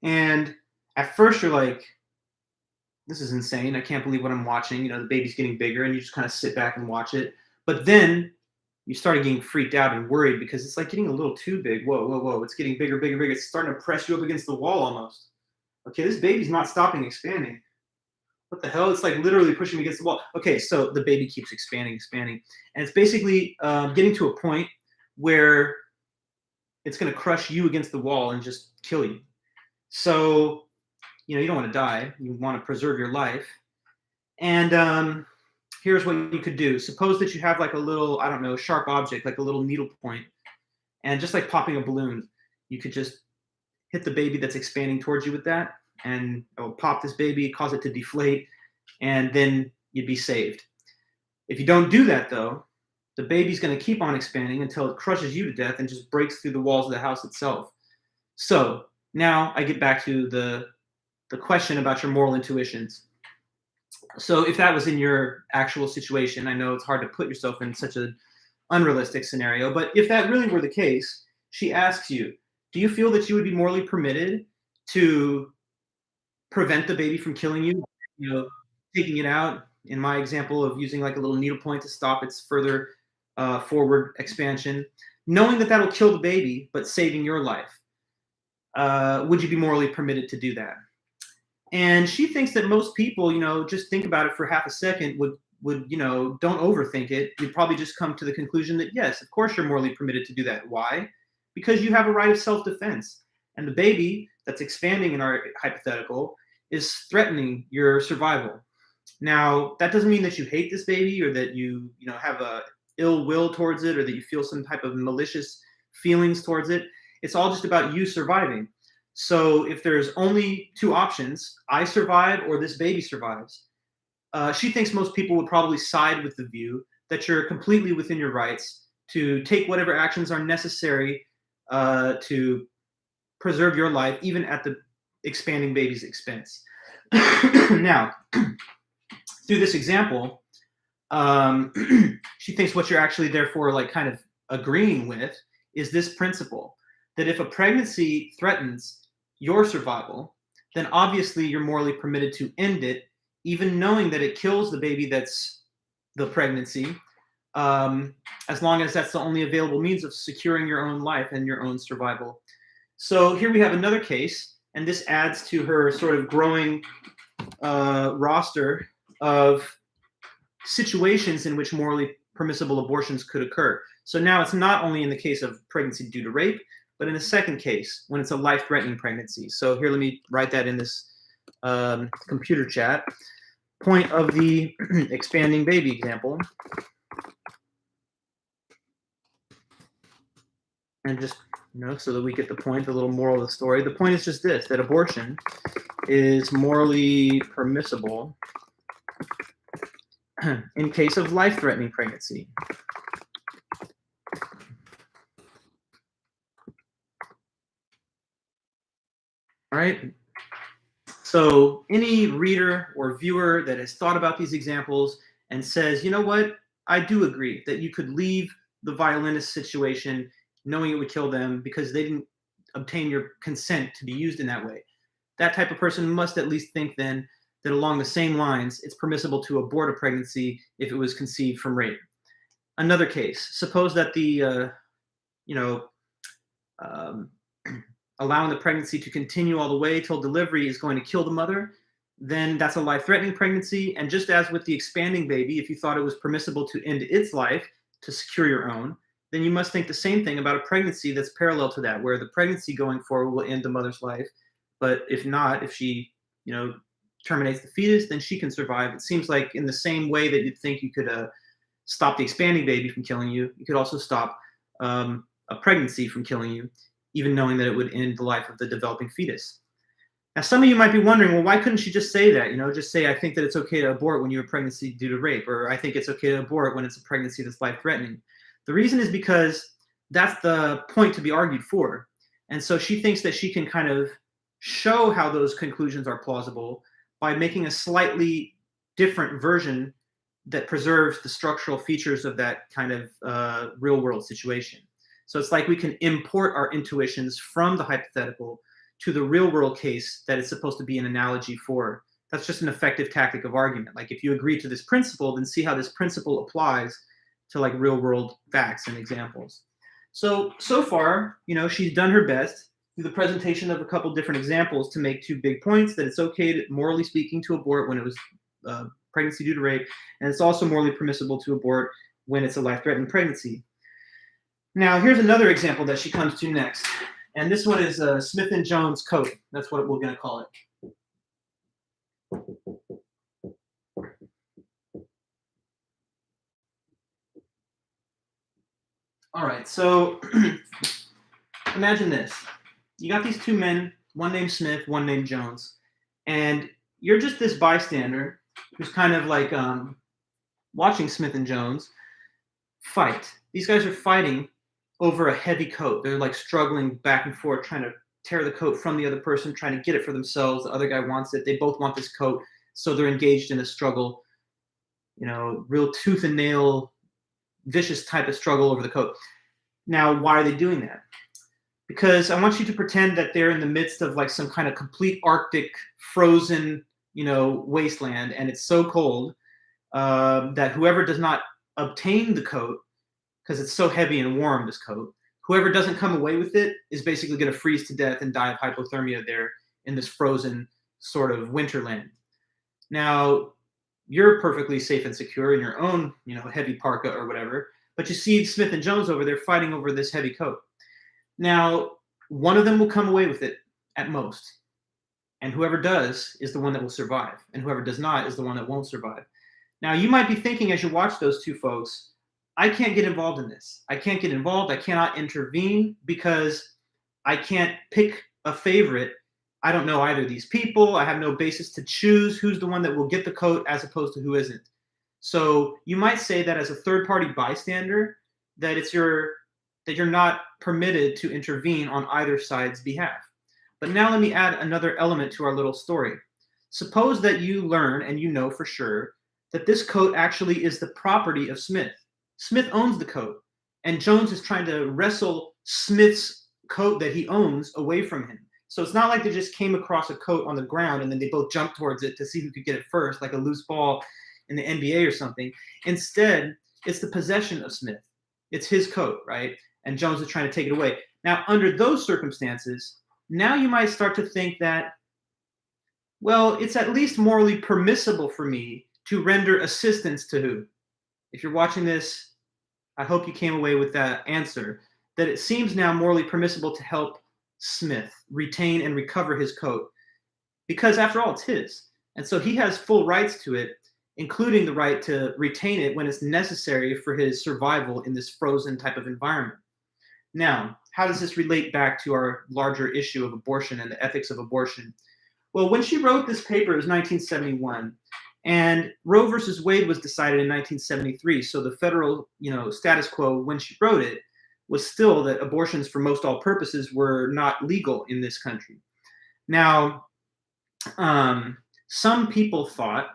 And at first you're like, this is insane. I can't believe what I'm watching. You know, the baby's getting bigger, and you just kind of sit back and watch it. But then you started getting freaked out and worried because it's like getting a little too big. Whoa, whoa, whoa. It's getting bigger, bigger, bigger. It's starting to press you up against the wall almost. Okay, this baby's not stopping expanding. What the hell? It's like literally pushing me against the wall. Okay, so the baby keeps expanding, expanding. And it's basically getting to a point where it's going to crush you against the wall and just kill you. So, you know, you don't want to die. You want to preserve your life. And here's what you could do. Suppose that you have like a little, I don't know, sharp object, like a little needle point. And just like popping a balloon, you could just hit the baby that's expanding towards you with that. And it will pop this baby, cause it to deflate, and then you'd be saved. If you don't do that, though, the baby's going to keep on expanding until it crushes you to death and just breaks through the walls of the house itself. So now I get back to the question about your moral intuitions. So if that was in your actual situation, I know it's hard to put yourself in such an unrealistic scenario, but if that really were the case, she asks you, do you feel that you would be morally permitted to prevent the baby from killing you, you know, taking it out, in my example of using like a little needle point to stop its further forward expansion, knowing that that'll kill the baby, but saving your life? Would you be morally permitted to do that? And she thinks that most people, you know, just think about it for half a second, would, you know, don't overthink it. You'd probably just come to the conclusion that, yes, of course you're morally permitted to do that. Why? Because you have a right of self-defense. And the baby that's expanding in our hypothetical is threatening your survival. Now, that doesn't mean that you hate this baby or that you know, have a ill will towards it or that you feel some type of malicious feelings towards it. It's all just about you surviving. So if there's only two options, I survive or this baby survives, she thinks most people would probably side with the view that you're completely within your rights to take whatever actions are necessary to preserve your life, even at the expanding baby's expense. Now, through this example, she thinks what you're actually therefore like kind of agreeing with is this principle, that if a pregnancy threatens your survival, then obviously you're morally permitted to end it, even knowing that it kills the baby that's the pregnancy, as long as that's the only available means of securing your own life and your own survival. So here we have another case, and this adds to her sort of growing roster of situations in which morally permissible abortions could occur. So now it's not only in the case of pregnancy due to rape, but in the second case, when it's a life-threatening pregnancy. So here, let me write that in this computer chat. Point of the expanding baby example. And just So that we get the point, the little moral of the story. The point is just this, that abortion is morally permissible in case of life-threatening pregnancy. All right. So any reader or viewer that has thought about these examples and says, you know what, I do agree that you could leave the violinist situation knowing it would kill them because they didn't obtain your consent to be used in that way. That type of person must at least think then that along the same lines, it's permissible to abort a pregnancy if it was conceived from rape. Another case, suppose that the, allowing the pregnancy to continue all the way till delivery is going to kill the mother, then that's a life-threatening pregnancy. And just as with the expanding baby, if you thought it was permissible to end its life to secure your own, then you must think the same thing about a pregnancy that's parallel to that, where the pregnancy going forward will end the mother's life. But if not, if she, terminates the fetus, then she can survive. It seems like in the same way that you'd think you could stop the expanding baby from killing you, you could also stop a pregnancy from killing you, even knowing that it would end the life of the developing fetus. Now, some of you might be wondering, well, why couldn't she just say that? Just say, I think that it's okay to abort when you have a pregnancy due to rape, or I think it's okay to abort when it's a pregnancy that's life-threatening. The reason is because that's the point to be argued for. And so she thinks that she can kind of show how those conclusions are plausible by making a slightly different version that preserves the structural features of that kind of real-world situation. So it's like we can import our intuitions from the hypothetical to the real-world case that it's supposed to be an analogy for. That's just an effective tactic of argument. Like if you agree to this principle, then see how this principle applies to like real-world facts and examples. So far, she's done her best through the presentation of a couple different examples to make two big points, that it's okay, to, morally speaking, to abort when it was pregnancy due to rape, and it's also morally permissible to abort when it's a life-threatening pregnancy. Now, here's another example that she comes to next, and this one is Smith & Jones coat. That's what we're going to call it. All right, so imagine this. You got these two men, one named Smith, one named Jones, and you're just this bystander who's kind of like watching Smith and Jones fight. These guys are fighting over a heavy coat. They're like struggling back and forth, trying to tear the coat from the other person, trying to get it for themselves. The other guy wants it. They both want this coat, so they're engaged in a struggle, real tooth and nail, vicious type of struggle over the coat. Now, why are they doing that? Because I want you to pretend that they're in the midst of like some kind of complete Arctic frozen, wasteland, and it's so cold that whoever does not obtain the coat, because it's so heavy and warm, this coat, whoever doesn't come away with it is basically going to freeze to death and die of hypothermia there in this frozen sort of winterland. Now, you're perfectly safe and secure in your own, heavy parka or whatever, but you see Smith and Jones over there fighting over this heavy coat. Now, one of them will come away with it at most, and whoever does is the one that will survive, and whoever does not is the one that won't survive. Now, you might be thinking as you watch those two folks, I can't get involved in this. I can't get involved. I cannot intervene because I can't pick a favorite. I don't know either of these people. I have no basis to choose who's the one that will get the coat as opposed to who isn't. So you might say that as a third-party bystander, that you're not permitted to intervene on either side's behalf. But now let me add another element to our little story. Suppose that you learn and you know for sure that this coat actually is the property of Smith. Smith owns the coat, and Jones is trying to wrestle Smith's coat that he owns away from him. So it's not like they just came across a coat on the ground and then they both jumped towards it to see who could get it first, like a loose ball in the NBA or something. Instead, it's the possession of Smith. It's his coat, right? And Jones is trying to take it away. Now, under those circumstances, now you might start to think that, well, it's at least morally permissible for me to render assistance to who? If you're watching this, I hope you came away with that answer, that it seems now morally permissible to help Smith retain and recover his coat, because after all, it's his. And so he has full rights to it, including the right to retain it when it's necessary for his survival in this frozen type of environment. Now, how does this relate back to our larger issue of abortion and the ethics of abortion? Well, when she wrote this paper, it was 1971, and Roe versus Wade was decided in 1973. So the federal, status quo when she wrote it was still that abortions, for most all purposes, were not legal in this country. Now, some people thought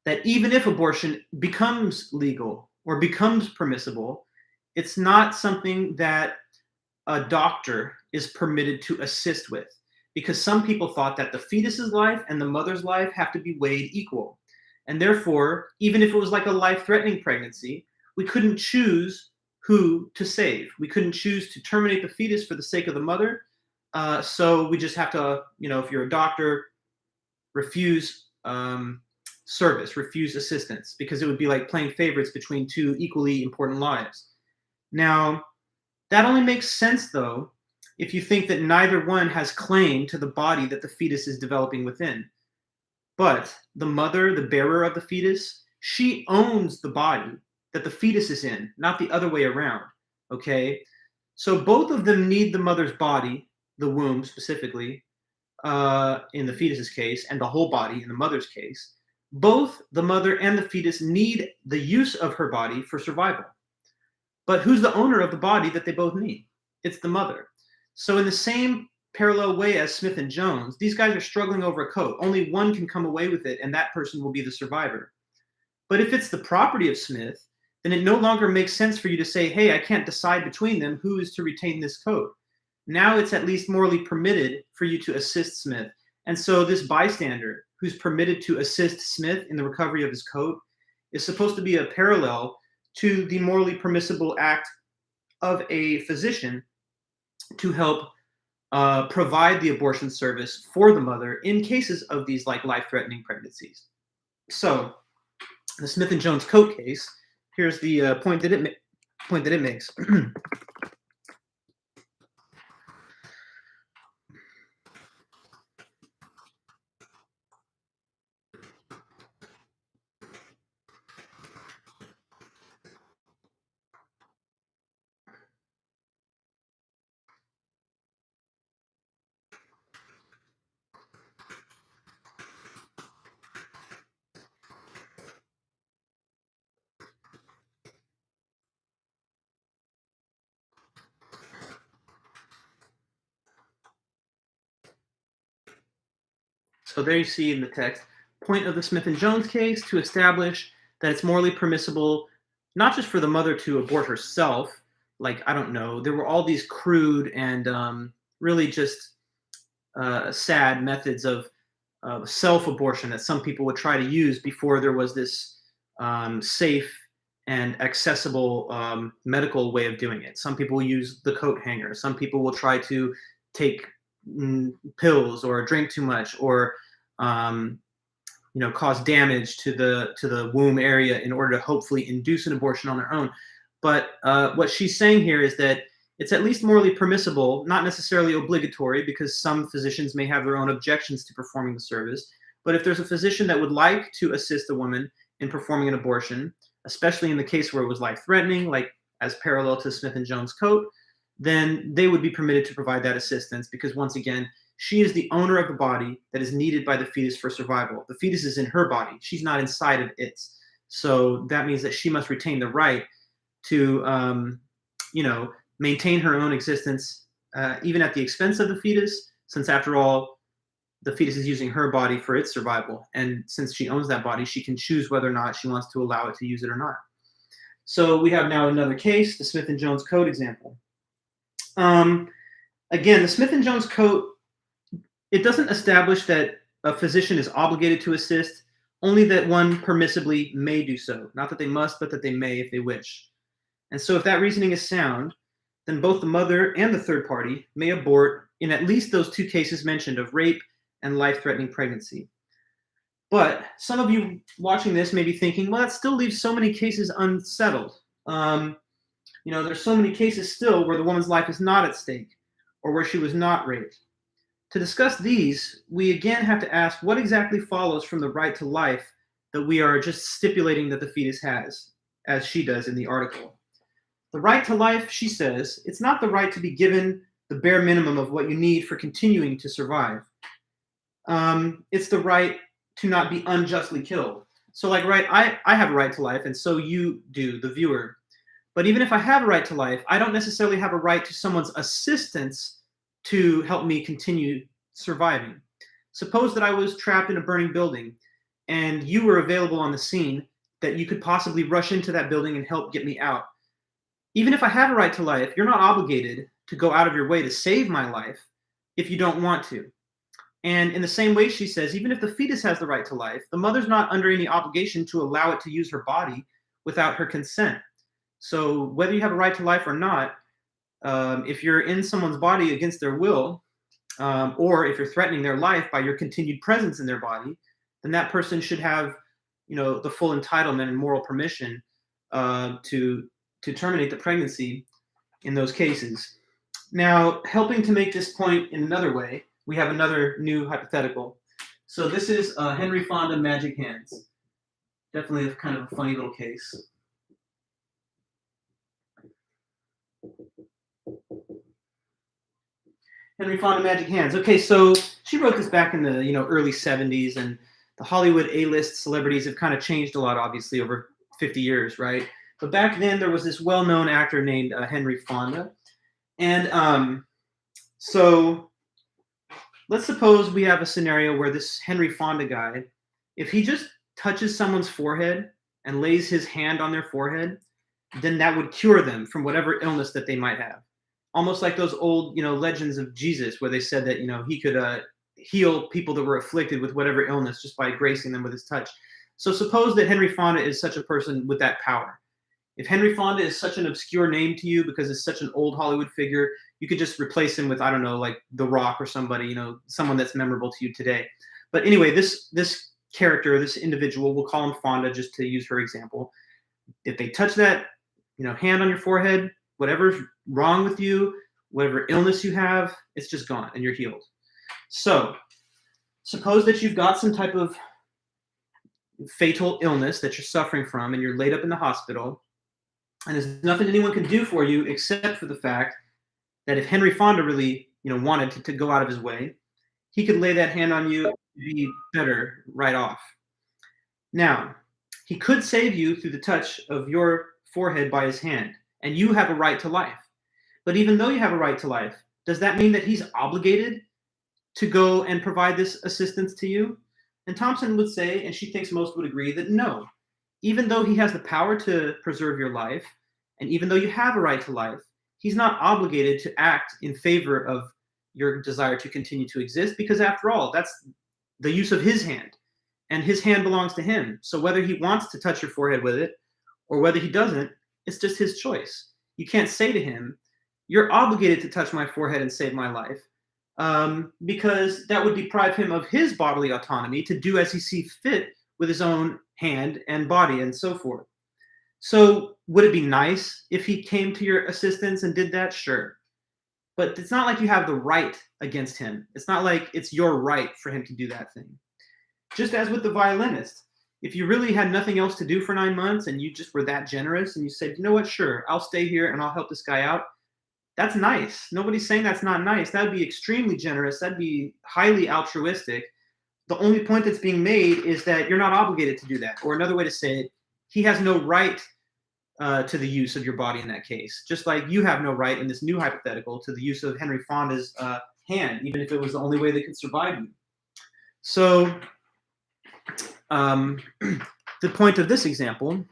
that even if abortion becomes legal or becomes permissible, it's not something that a doctor is permitted to assist with, because some people thought that the fetus's life and the mother's life have to be weighed equal. And therefore, even if it was like a life-threatening pregnancy, we couldn't choose who to save. We couldn't choose to terminate the fetus for the sake of the mother. So we just have to, if you're a doctor, refuse service, refuse assistance, because it would be like playing favorites between two equally important lives. Now, that only makes sense, though, if you think that neither one has claim to the body that the fetus is developing within. But the mother, the bearer of the fetus, she owns the body that the fetus is in, not the other way around, okay? So both of them need the mother's body, the womb specifically, in the fetus's case, and the whole body in the mother's case. Both the mother and the fetus need the use of her body for survival. But who's the owner of the body that they both need? It's the mother. So in the same parallel way as Smith and Jones, these guys are struggling over a coat. Only one can come away with it, and that person will be the survivor. But if it's the property of Smith, then it no longer makes sense for you to say, hey, I can't decide between them who is to retain this coat. Now it's at least morally permitted for you to assist Smith. And so this bystander who's permitted to assist Smith in the recovery of his coat is supposed to be a parallel to the morally permissible act of a physician to help provide the abortion service for the mother in cases of these like life-threatening pregnancies. So the Smith and Jones coat case, here's the point that it makes. So there you see in the text, point of the Smith and Jones case to establish that it's morally permissible, not just for the mother to abort herself, like, I don't know, there were all these crude and really just sad methods of self-abortion that some people would try to use before there was this safe and accessible medical way of doing it. Some people use the coat hanger. Some people will try to take pills or drink too much or cause damage to the womb area in order to hopefully induce an abortion on their own. But what she's saying here is that it's at least morally permissible, not necessarily obligatory, because some physicians may have their own objections to performing the service. But if there's a physician that would like to assist a woman in performing an abortion, especially in the case where it was life-threatening, like as parallel to Smith and Jones coat, then they would be permitted to provide that assistance because, once again, she is the owner of the body that is needed by the fetus for survival. The fetus is in her body. She's not inside of its. So that means that she must retain the right to, maintain her own existence, even at the expense of the fetus, since after all, the fetus is using her body for its survival. And since she owns that body, she can choose whether or not she wants to allow it to use it or not. So we have now another case, the Smith and Jones coat example. Again, the Smith and Jones coat, it doesn't establish that a physician is obligated to assist, only that one permissibly may do so. Not that they must, but that they may if they wish. And so if that reasoning is sound, then both the mother and the third party may abort in at least those two cases mentioned of rape and life-threatening pregnancy. But some of you watching this may be thinking, well, that still leaves so many cases unsettled. There's so many cases still where the woman's life is not at stake or where she was not raped. To discuss these, we again have to ask what exactly follows from the right to life that we are just stipulating that the fetus has, as she does in the article. The right to life, she says, it's not the right to be given the bare minimum of what you need for continuing to survive. It's the right to not be unjustly killed. So, like, right, I have a right to life, and so you do, the viewer. But even if I have a right to life, I don't necessarily have a right to someone's assistance to help me continue surviving. Suppose that I was trapped in a burning building and you were available on the scene, that you could possibly rush into that building and help get me out. Even if I have a right to life, you're not obligated to go out of your way to save my life if you don't want to. And in the same way, she says, even if the fetus has the right to life, the mother's not under any obligation to allow it to use her body without her consent. So whether you have a right to life or not, if you're in someone's body against their will, or if you're threatening their life by your continued presence in their body, then that person should have, the full entitlement and moral permission to terminate the pregnancy in those cases. Now, helping to make this point in another way, we have another new hypothetical. So this is Henry Fonda, Magic Hands. Definitely a kind of a funny little case. Henry Fonda, Magic Hands. Okay, so she wrote this back in the early 70s, and the Hollywood A-list celebrities have kind of changed a lot, obviously, over 50 years, right? But back then, there was this well-known actor named Henry Fonda. And so let's suppose we have a scenario where this Henry Fonda guy, if he just touches someone's forehead and lays his hand on their forehead, then that would cure them from whatever illness that they might have. Almost like those old, legends of Jesus, where they said that, he could heal people that were afflicted with whatever illness just by gracing them with his touch. So suppose that Henry Fonda is such a person with that power. If Henry Fonda is such an obscure name to you because it's such an old Hollywood figure, you could just replace him with, I don't know, like The Rock or somebody, someone that's memorable to you today. But anyway, this character, this individual, we'll call him Fonda just to use her example. If they touch that, hand on your forehead, whatever's wrong with you, whatever illness you have, it's just gone and you're healed. So suppose that you've got some type of fatal illness that you're suffering from and you're laid up in the hospital, and there's nothing anyone can do for you except for the fact that if Henry Fonda really, wanted to go out of his way, he could lay that hand on you and be better right off. Now, he could save you through the touch of your forehead by his hand, and you have a right to life. But even though you have a right to life, does that mean that he's obligated to go and provide this assistance to you? And Thompson would say, and she thinks most would agree, that no. Even though he has the power to preserve your life, and even though you have a right to life, he's not obligated to act in favor of your desire to continue to exist, because after all, that's the use of his hand, and his hand belongs to him. So whether he wants to touch your forehead with it or whether he doesn't, it's just his choice. You can't say to him, you're obligated to touch my forehead and save my life, because that would deprive him of his bodily autonomy to do as he sees fit with his own hand and body and so forth. So would it be nice if he came to your assistance and did that? Sure. But it's not like you have the right against him. It's not like it's your right for him to do that thing. Just as with the violinist, if you really had nothing else to do for 9 months and you just were that generous and you said, you know what, sure, I'll stay here and I'll help this guy out, that's nice. Nobody's saying that's not nice. That'd be extremely generous. That'd be highly altruistic. The only point that's being made is that you're not obligated to do that. Or another way to say it, he has no right to the use of your body in that case. Just like you have no right in this new hypothetical to the use of Henry Fonda's hand, even if it was the only way they could survive you. So the point of this example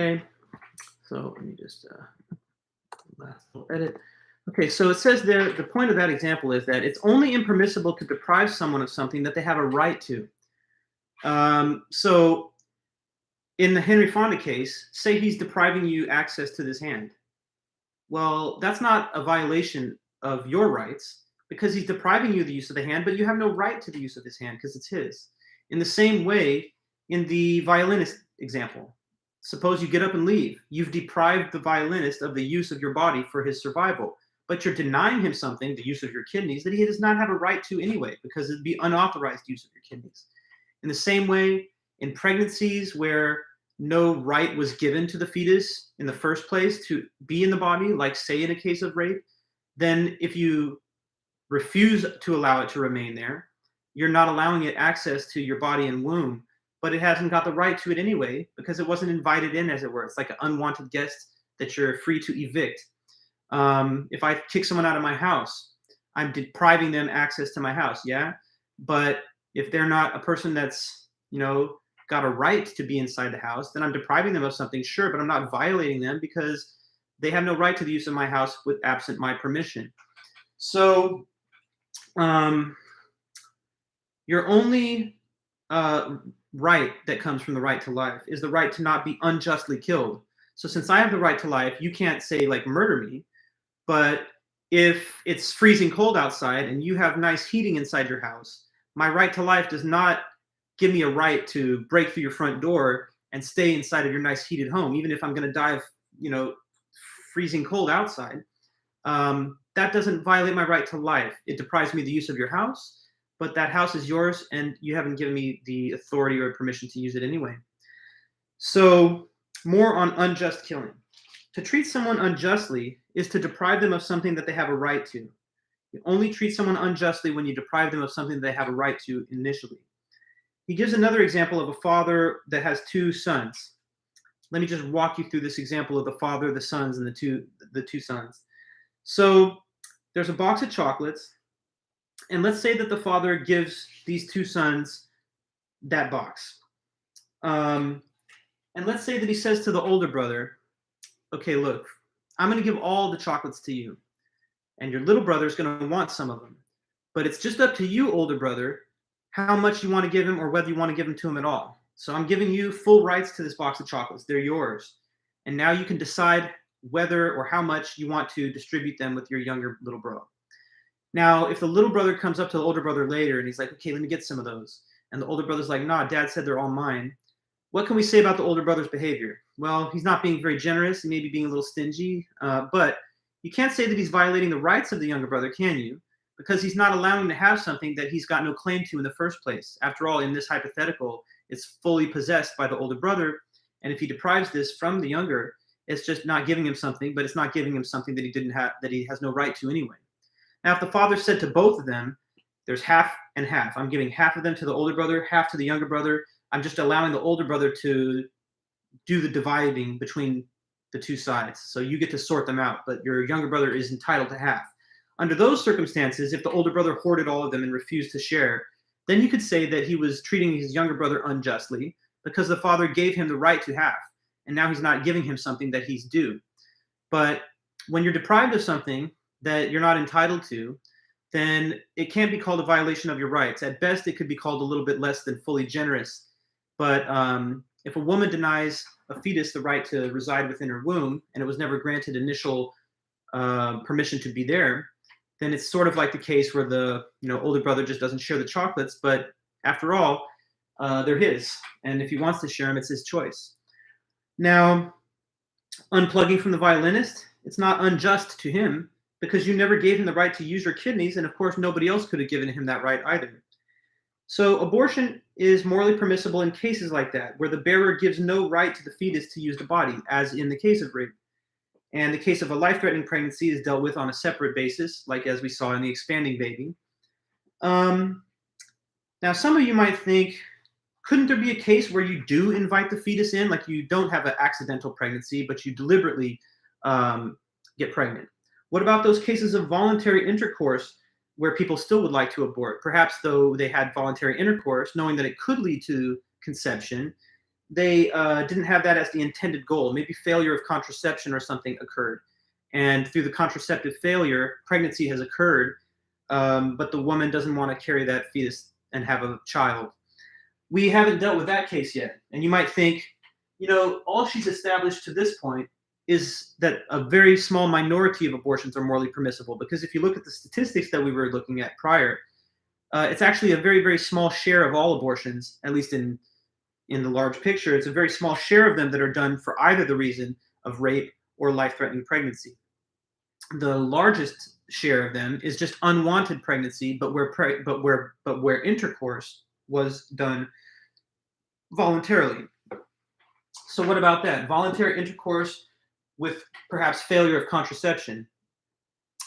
okay, so let me just last little edit. Okay, so it says there, the point of that example is that it's only impermissible to deprive someone of something that they have a right to. So in the Henry Fonda case, say he's depriving you access to this hand. Well, that's not a violation of your rights because he's depriving you of the use of the hand, but you have no right to the use of this hand because it's his. In the same way, in the violinist example, suppose you get up and leave. You've deprived the violinist of the use of your body for his survival, but you're denying him something, the use of your kidneys, that he does not have a right to anyway, because it'd be unauthorized use of your kidneys. In the same way, in pregnancies where no right was given to the fetus in the first place to be in the body, like say in a case of rape, then if you refuse to allow it to remain there, you're not allowing it access to your body and womb, but it hasn't got the right to it anyway because it wasn't invited in, as it were. It's like an unwanted guest that you're free to evict. If I kick someone out of my house, I'm depriving them access to my house, yeah? But if they're not a person that's, got a right to be inside the house, then I'm depriving them of something, sure, but I'm not violating them because they have no right to the use of my house with absent my permission. So your only right that comes from the right to life is the right to not be unjustly killed. So since I have the right to life, you can't say like murder me, but if it's freezing cold outside and you have nice heating inside your house, my right to life does not give me a right to break through your front door and stay inside of your nice heated home, even if I'm going to die of, freezing cold outside. That doesn't violate my right to life. It deprives me of the use of your house, but that house is yours and you haven't given me the authority or permission to use it anyway. So more on unjust killing. To treat someone unjustly is to deprive them of something that they have a right to. You only treat someone unjustly when you deprive them of something that they have a right to initially. He gives another example of a father that has two sons. Let me just walk you through this example of the father, the sons, and the two sons. So there's a box of chocolates, and let's say that the father gives these two sons that box. And let's say that he says to the older brother, okay, look, I'm going to give all the chocolates to you, and your little brother is going to want some of them. But it's just up to you, older brother, how much you want to give him or whether you want to give them to him at all. So I'm giving you full rights to this box of chocolates. They're yours. And now you can decide whether or how much you want to distribute them with your younger little bro. Now, if the little brother comes up to the older brother later and he's like, okay, let me get some of those. And the older brother's like, nah, dad said they're all mine. What can we say about the older brother's behavior? Well, he's not being very generous. He may be being a little stingy, but you can't say that he's violating the rights of the younger brother, can you? Because he's not allowing him to have something that he's got no claim to in the first place. After all, in this hypothetical, it's fully possessed by the older brother. And if he deprives this from the younger, it's just not giving him something, but it's not giving him something that he didn't have, that he has no right to anyway. Now, if the father said to both of them, there's half and half. I'm giving half of them to the older brother, half to the younger brother. I'm just allowing the older brother to do the dividing between the two sides. So you get to sort them out, but your younger brother is entitled to half. Under those circumstances, if the older brother hoarded all of them and refused to share, then you could say that he was treating his younger brother unjustly because the father gave him the right to half, and now he's not giving him something that he's due. But when you're deprived of something that you're not entitled to, then it can't be called a violation of your rights. At best, it could be called a little bit less than fully generous. But if a woman denies a fetus the right to reside within her womb, and it was never granted initial permission to be there, then it's sort of like the case where the older brother just doesn't share the chocolates, but after all, they're his. And if he wants to share them, it's his choice. Now, unplugging from the violinist, it's not unjust to him because you never gave him the right to use your kidneys, and of course, nobody else could have given him that right either. So abortion is morally permissible in cases like that, where the bearer gives no right to the fetus to use the body, as in the case of rape. And the case of a life-threatening pregnancy is dealt with on a separate basis, like as we saw in the expanding baby. Now, some of you might think, couldn't there be a case where you do invite the fetus in, like you don't have an accidental pregnancy, but you deliberately get pregnant? What about those cases of voluntary intercourse where people still would like to abort? Perhaps though they had voluntary intercourse, knowing that it could lead to conception, they didn't have that as the intended goal. Maybe failure of contraception or something occurred. and through the contraceptive failure, pregnancy has occurred, but the woman doesn't want to carry that fetus and have a child. We haven't dealt with that case yet. And you might think, all she's established to this point is that a very small minority of abortions are morally permissible. Because if you look at the statistics that we were looking at prior, it's actually a very, very small share of all abortions, at least in the large picture. It's a very small share of them that are done for either the reason of rape or life-threatening pregnancy. The largest share of them is just unwanted pregnancy, but where intercourse was done voluntarily. So what about that? Voluntary intercourse with perhaps failure of contraception.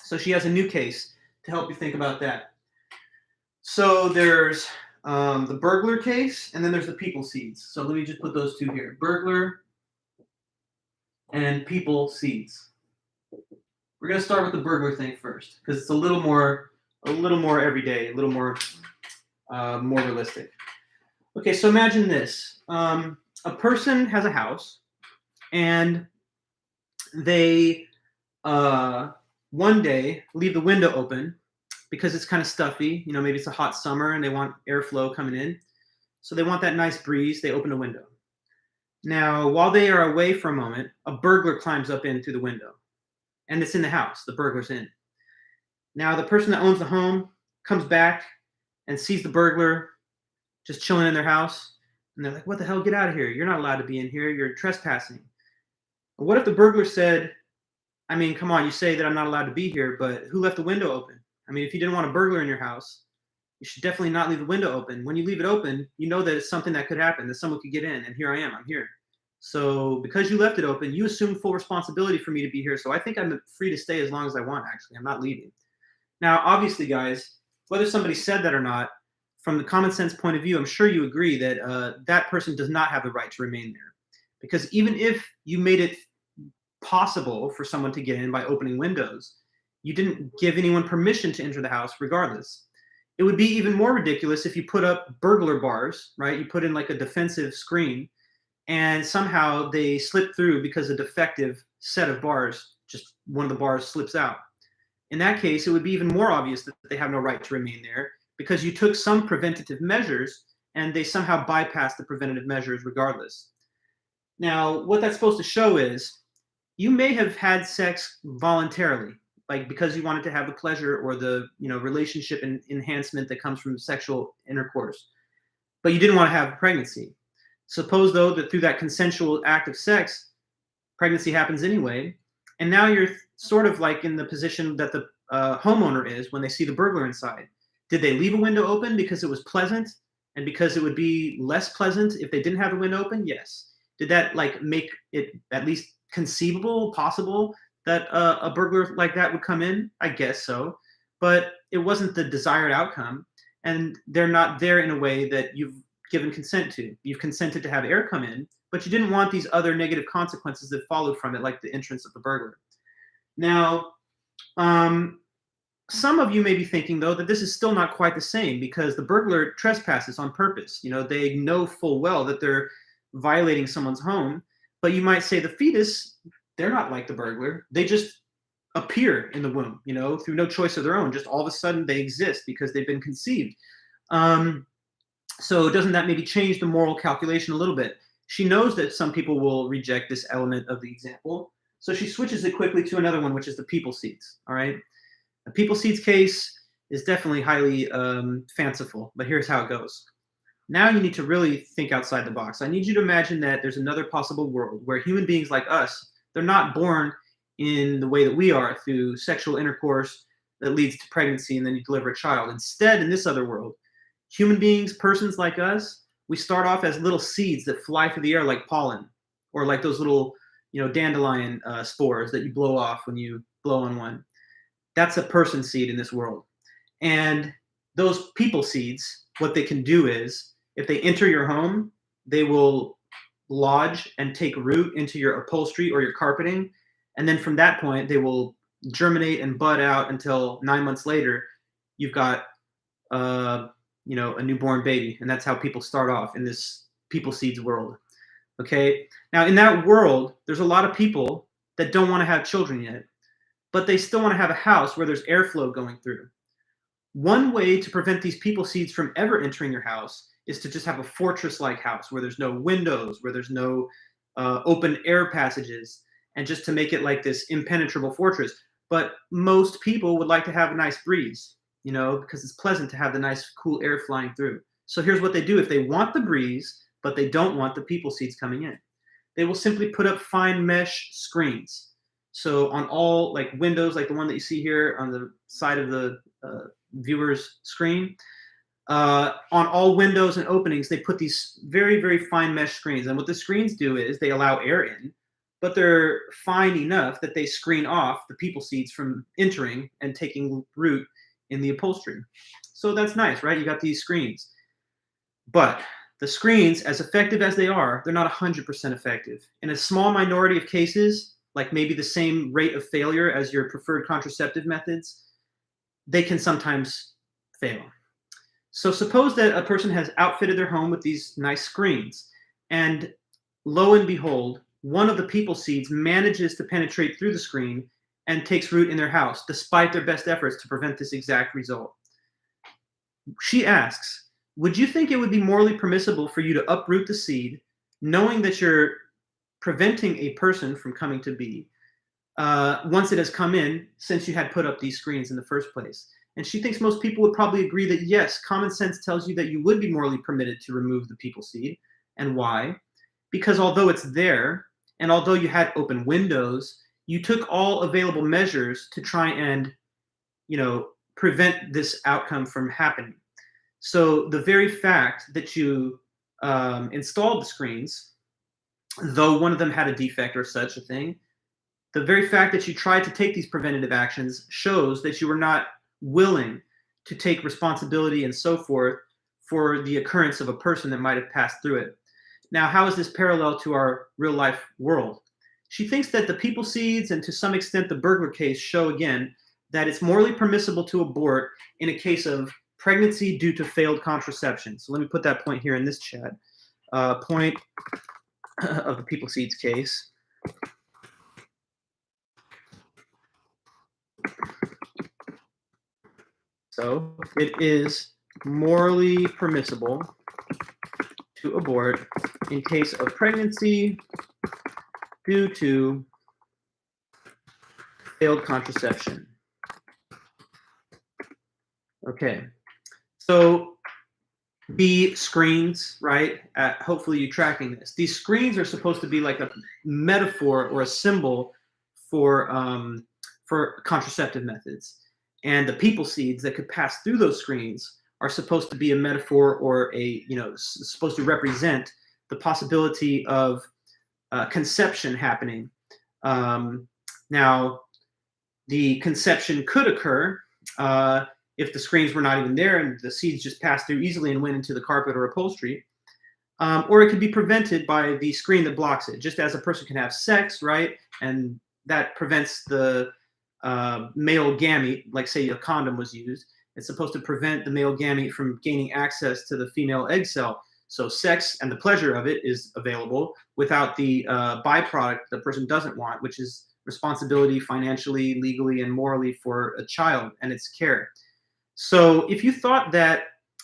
So she has a new case to help you think about that. So there's the burglar case, and then there's the people seeds. So let me just put those two here: burglar and people seeds. We're gonna start with the burglar thing first, because it's a little more everyday, a little more realistic. Okay, so imagine this: a person has a house, and they one day leave the window open because it's kind of stuffy. Maybe it's a hot summer and they want airflow coming in. So they want that nice breeze. They open a window. Now, while they are away for a moment, a burglar climbs up in through the window. And it's in the house. The burglar's in. Now, the person that owns the home comes back and sees the burglar just chilling in their house. And they're like, what the hell? Get out of here. You're not allowed to be in here. You're trespassing. What if the burglar said, I mean, come on, you say that I'm not allowed to be here, but who left the window open? I mean, if you didn't want a burglar in your house, you should definitely not leave the window open. When you leave it open, you know that it's something that could happen, that someone could get in, and here I am, I'm here. So because you left it open, you assume full responsibility for me to be here. So I think I'm free to stay as long as I want, actually. I'm not leaving. Now, obviously, guys, whether somebody said that or not, from the common sense point of view, I'm sure you agree that that person does not have the right to remain there. Because even if you made it possible for someone to get in by opening windows, you didn't give anyone permission to enter the house regardless. It would be even more ridiculous if you put up burglar bars, right? You put in like a defensive screen, and somehow they slip through because a defective set of bars, just one of the bars slips out. In that case, it would be even more obvious that they have no right to remain there because you took some preventative measures and they somehow bypassed the preventative measures regardless. Now, what that's supposed to show is you may have had sex voluntarily, like because you wanted to have the pleasure or the relationship and enhancement that comes from sexual intercourse, but you didn't want to have pregnancy. Suppose, though, that through that consensual act of sex, pregnancy happens anyway, and now you're sort of like in the position that the homeowner is when they see the burglar inside. Did they leave a window open because it was pleasant and because it would be less pleasant if they didn't have the window open? Yes. Did that make it at least conceivable, possible that a burglar like that would come in? I guess so. But it wasn't the desired outcome, and they're not there in a way that you've given consent to. You've consented to have air come in, but you didn't want these other negative consequences that followed from it, like the entrance of the burglar. Now, some of you may be thinking, though, that this is still not quite the same because the burglar trespasses on purpose. They know full well that they're violating someone's home, but you might say the fetus, they're not like the burglar. They just appear in the womb, through no choice of their own. Just all of a sudden they exist because they've been conceived. So doesn't that maybe change the moral calculation a little bit? She knows that some people will reject this element of the example, so she switches it quickly to another one, which is the people seeds. All right, the people seeds case is definitely highly fanciful, but here's how it goes. Now you need to really think outside the box. I need you to imagine that there's another possible world where human beings like us, they're not born in the way that we are through sexual intercourse that leads to pregnancy and then you deliver a child. Instead, in this other world, human beings, persons like us, we start off as little seeds that fly through the air like pollen, or like those little, dandelion spores that you blow off when you blow on one. That's a person seed in this world. And those people seeds, what they can do is, if they enter your home, they will lodge and take root into your upholstery or your carpeting. And then from that point, they will germinate and bud out until 9 months later, you've got a newborn baby. And that's how people start off in this people seeds world. Okay. Now in that world, there's a lot of people that don't want to have children yet. but they still want to have a house where there's airflow going through. One way to prevent these people seeds from ever entering your house is to just have a fortress-like house where there's no windows, where there's no open air passages, and just to make it like this impenetrable fortress. But most people would like to have a nice breeze, you know, because it's pleasant to have the nice cool air flying through. So here's what they do if they want the breeze, but they don't want the people seeds coming in. They will simply put up fine mesh screens. So on all like windows, like the one that you see here on the side of the viewer's screen, on all windows and openings, they put these very, very fine mesh screens. And what the screens do is they allow air in, but they're fine enough that they screen off the people seeds from entering and taking root in the upholstery. So that's nice, right? You got these screens. But the screens, as effective as they are, they're not 100% effective. In a small minority of cases, like maybe the same rate of failure as your preferred contraceptive methods, they can sometimes fail. So suppose that a person has outfitted their home with these nice screens, and lo and behold, one of the people seeds manages to penetrate through the screen and takes root in their house, despite their best efforts to prevent this exact result. She asks, would you think it would be morally permissible for you to uproot the seed, knowing that you're preventing a person from coming to be, once it has come in, since you had put up these screens in the first place? And she thinks most people would probably agree that yes, common sense tells you that you would be morally permitted to remove the people seed. And why? Because although it's there, and although you had open windows, you took all available measures to try and, you know, prevent this outcome from happening. So the very fact that you installed the screens, though one of them had a defect or such a thing, the very fact that you tried to take these preventative actions shows that you were not willing to take responsibility and so forth for the occurrence of a person that might have passed through it. Now, how is this parallel to our real life world? She thinks that the people seeds and to some extent the burglar case show again that it's morally permissible to abort in a case of pregnancy due to failed contraception. So let me put that point here in this chat. Point of the people seeds case. So it is morally permissible to abort in case of pregnancy due to failed contraception. Okay, so the screens, right? Hopefully you're tracking this. These screens are supposed to be like a metaphor or a symbol for contraceptive methods. And the people seeds that could pass through those screens are supposed to be a metaphor or a, you know, supposed to represent the possibility of conception happening. Now, the conception could occur if the screens were not even there and the seeds just passed through easily and went into the carpet or upholstery. Or it could be prevented by the screen that blocks it, just as a person can have sex, right? And that prevents the male gamete, like say a condom was used. It's supposed to prevent the male gamete from gaining access to the female egg cell. So sex and the pleasure of it is available without the byproduct the person doesn't want, which is responsibility financially, legally, and morally for a child and its care. So if you thought that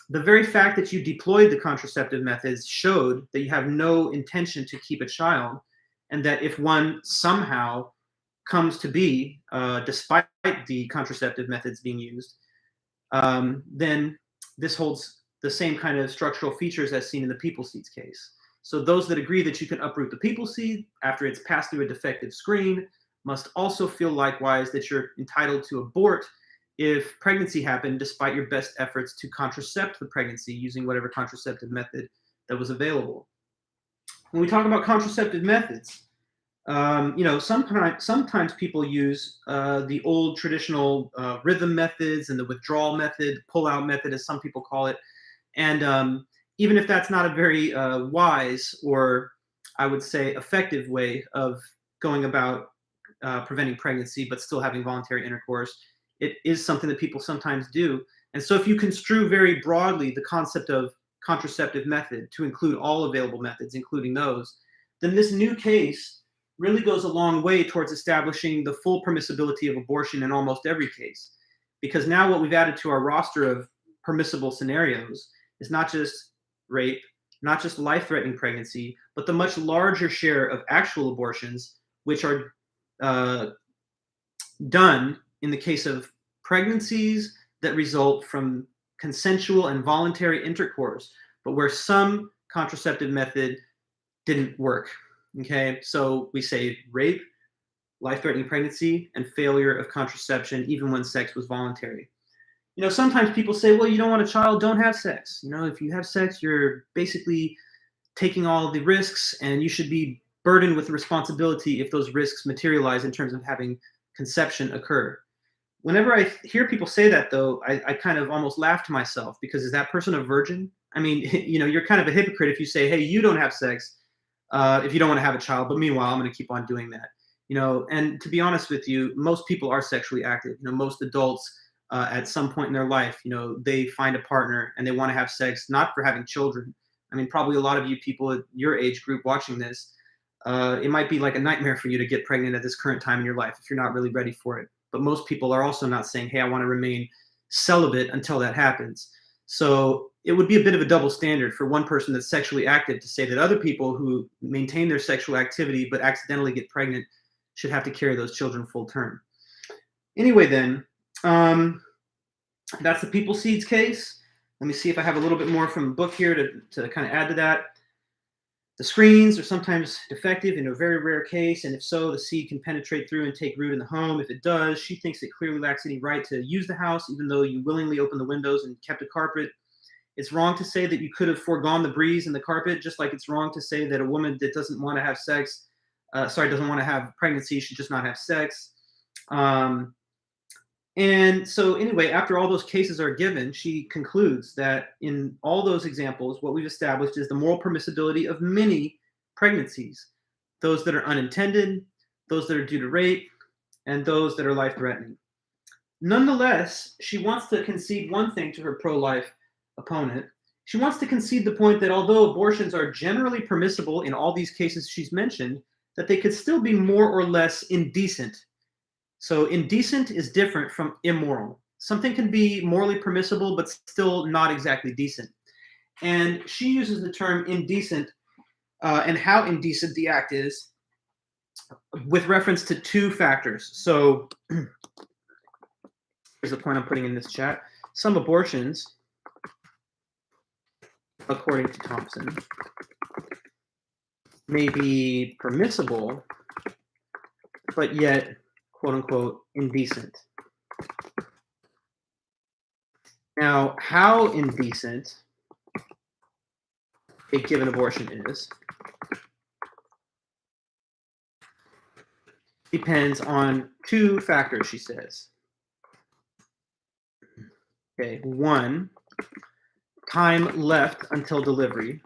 the very fact that you deployed the contraceptive methods showed that you have no intention to keep a child, and that if one somehow comes to be, despite the contraceptive methods being used, then this holds the same kind of structural features as seen in the people seeds case. So those that agree that you can uproot the people seed after it's passed through a defective screen must also feel likewise that you're entitled to abort if pregnancy happened despite your best efforts to contracept the pregnancy using whatever contraceptive method that was available. When we talk about contraceptive methods, you know, sometimes people use the old traditional rhythm methods and the withdrawal method, pull-out method, as some people call it. And even if that's not a very wise or, I would say, effective way of going about preventing pregnancy but still having voluntary intercourse, it is something that people sometimes do. And so if you construe very broadly the concept of contraceptive method to include all available methods, including those, then this new case really goes a long way towards establishing the full permissibility of abortion in almost every case. Because now what we've added to our roster of permissible scenarios is not just rape, not just life-threatening pregnancy, but the much larger share of actual abortions, which are done in the case of pregnancies that result from consensual and voluntary intercourse, but where some contraceptive method didn't work. Okay, so we say rape, life-threatening pregnancy, and failure of contraception, even when sex was voluntary. Sometimes people say, well, you don't want a child, don't have sex. If you have sex, you're basically taking all the risks, and you should be burdened with the responsibility if those risks materialize in terms of having conception occur. Whenever I hear people say that, though, I kind of almost laugh to myself, because is that person a virgin? I mean, you're kind of a hypocrite if you say, hey, you don't have sex if you don't want to have a child, but meanwhile, I'm going to keep on doing that. And to be honest with you, most people are sexually active. Most adults at some point in their life, they find a partner and they want to have sex, not for having children. I mean, probably a lot of you people at your age group watching this, it might be like a nightmare for you to get pregnant at this current time in your life if you're not really ready for it. But most people are also not saying, hey, I want to remain celibate until that happens. So it would be a bit of a double standard for one person that's sexually active to say that other people who maintain their sexual activity but accidentally get pregnant should have to carry those children full term. Anyway, then, that's the People Seeds case. Let me see if I have a little bit more from the book here to kind of add to that. The screens are sometimes defective in a very rare case, and if so, the seed can penetrate through and take root in the home. If it does, she thinks it clearly lacks any right to use the house, even though you willingly opened the windows and kept a carpet. It's wrong to say that you could have foregone the breeze and the carpet, just like it's wrong to say that a woman that doesn't want to have sex, doesn't want to have pregnancy, should just not have sex. And so anyway, after all those cases are given, she concludes that in all those examples, what we've established is the moral permissibility of many pregnancies, those that are unintended, those that are due to rape, and those that are life-threatening. Nonetheless, she wants to concede one thing to her pro-life opponent. She wants to concede the point that although abortions are generally permissible in all these cases she's mentioned, that they could still be more or less indecent. So indecent is different from immoral. Something can be morally permissible, but still not exactly decent. And she uses the term indecent and how indecent the act is with reference to two factors. So here's the point I'm putting in this chat. Some abortions, according to Thompson, may be permissible, but yet, quote unquote, indecent. Now, how indecent a given abortion is depends on two factors, she says. Okay, one, time left until delivery.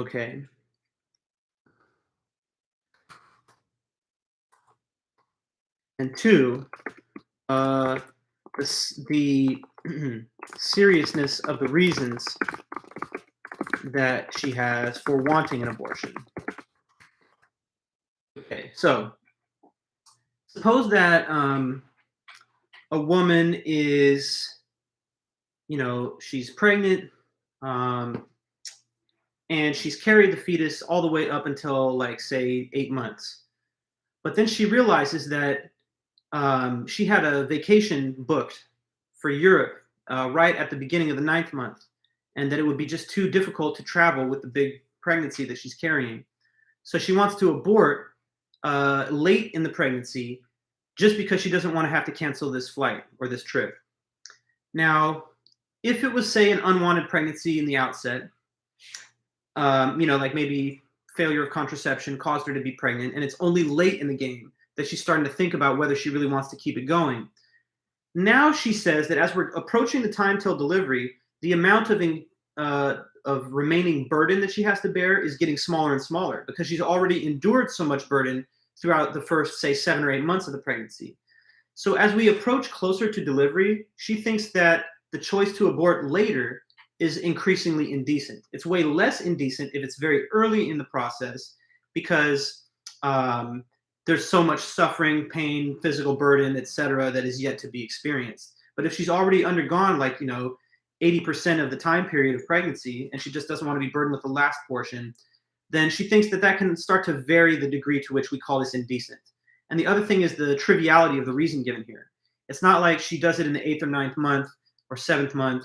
Okay. And two, the seriousness of the reasons that she has for wanting an abortion. Okay, so suppose that a woman is, she's pregnant, and she's carried the fetus all the way up until, like, say, 8 months. But then she realizes that she had a vacation booked for Europe right at the beginning of the 9th month, and that it would be just too difficult to travel with the big pregnancy that she's carrying. So she wants to abort late in the pregnancy just because she doesn't want to have to cancel this flight or this trip. Now, if it was, say, an unwanted pregnancy in the outset, like maybe failure of contraception caused her to be pregnant, and it's only late in the game that she's starting to think about whether she really wants to keep it going. Now she says that as we're approaching the time till delivery, the amount of remaining burden that she has to bear is getting smaller and smaller because she's already endured so much burden throughout the first, say, 7 or 8 months of the pregnancy. So as we approach closer to delivery, she thinks that the choice to abort later is increasingly indecent. It's way less indecent if it's very early in the process, because there's so much suffering, pain, physical burden, etc., that is yet to be experienced. But if she's already undergone, like, 80% of the time period of pregnancy, and she just doesn't want to be burdened with the last portion, then she thinks that that can start to vary the degree to which we call this indecent. And the other thing is the triviality of the reason given here. It's not like she does it in the 8th or 9th month or 7th month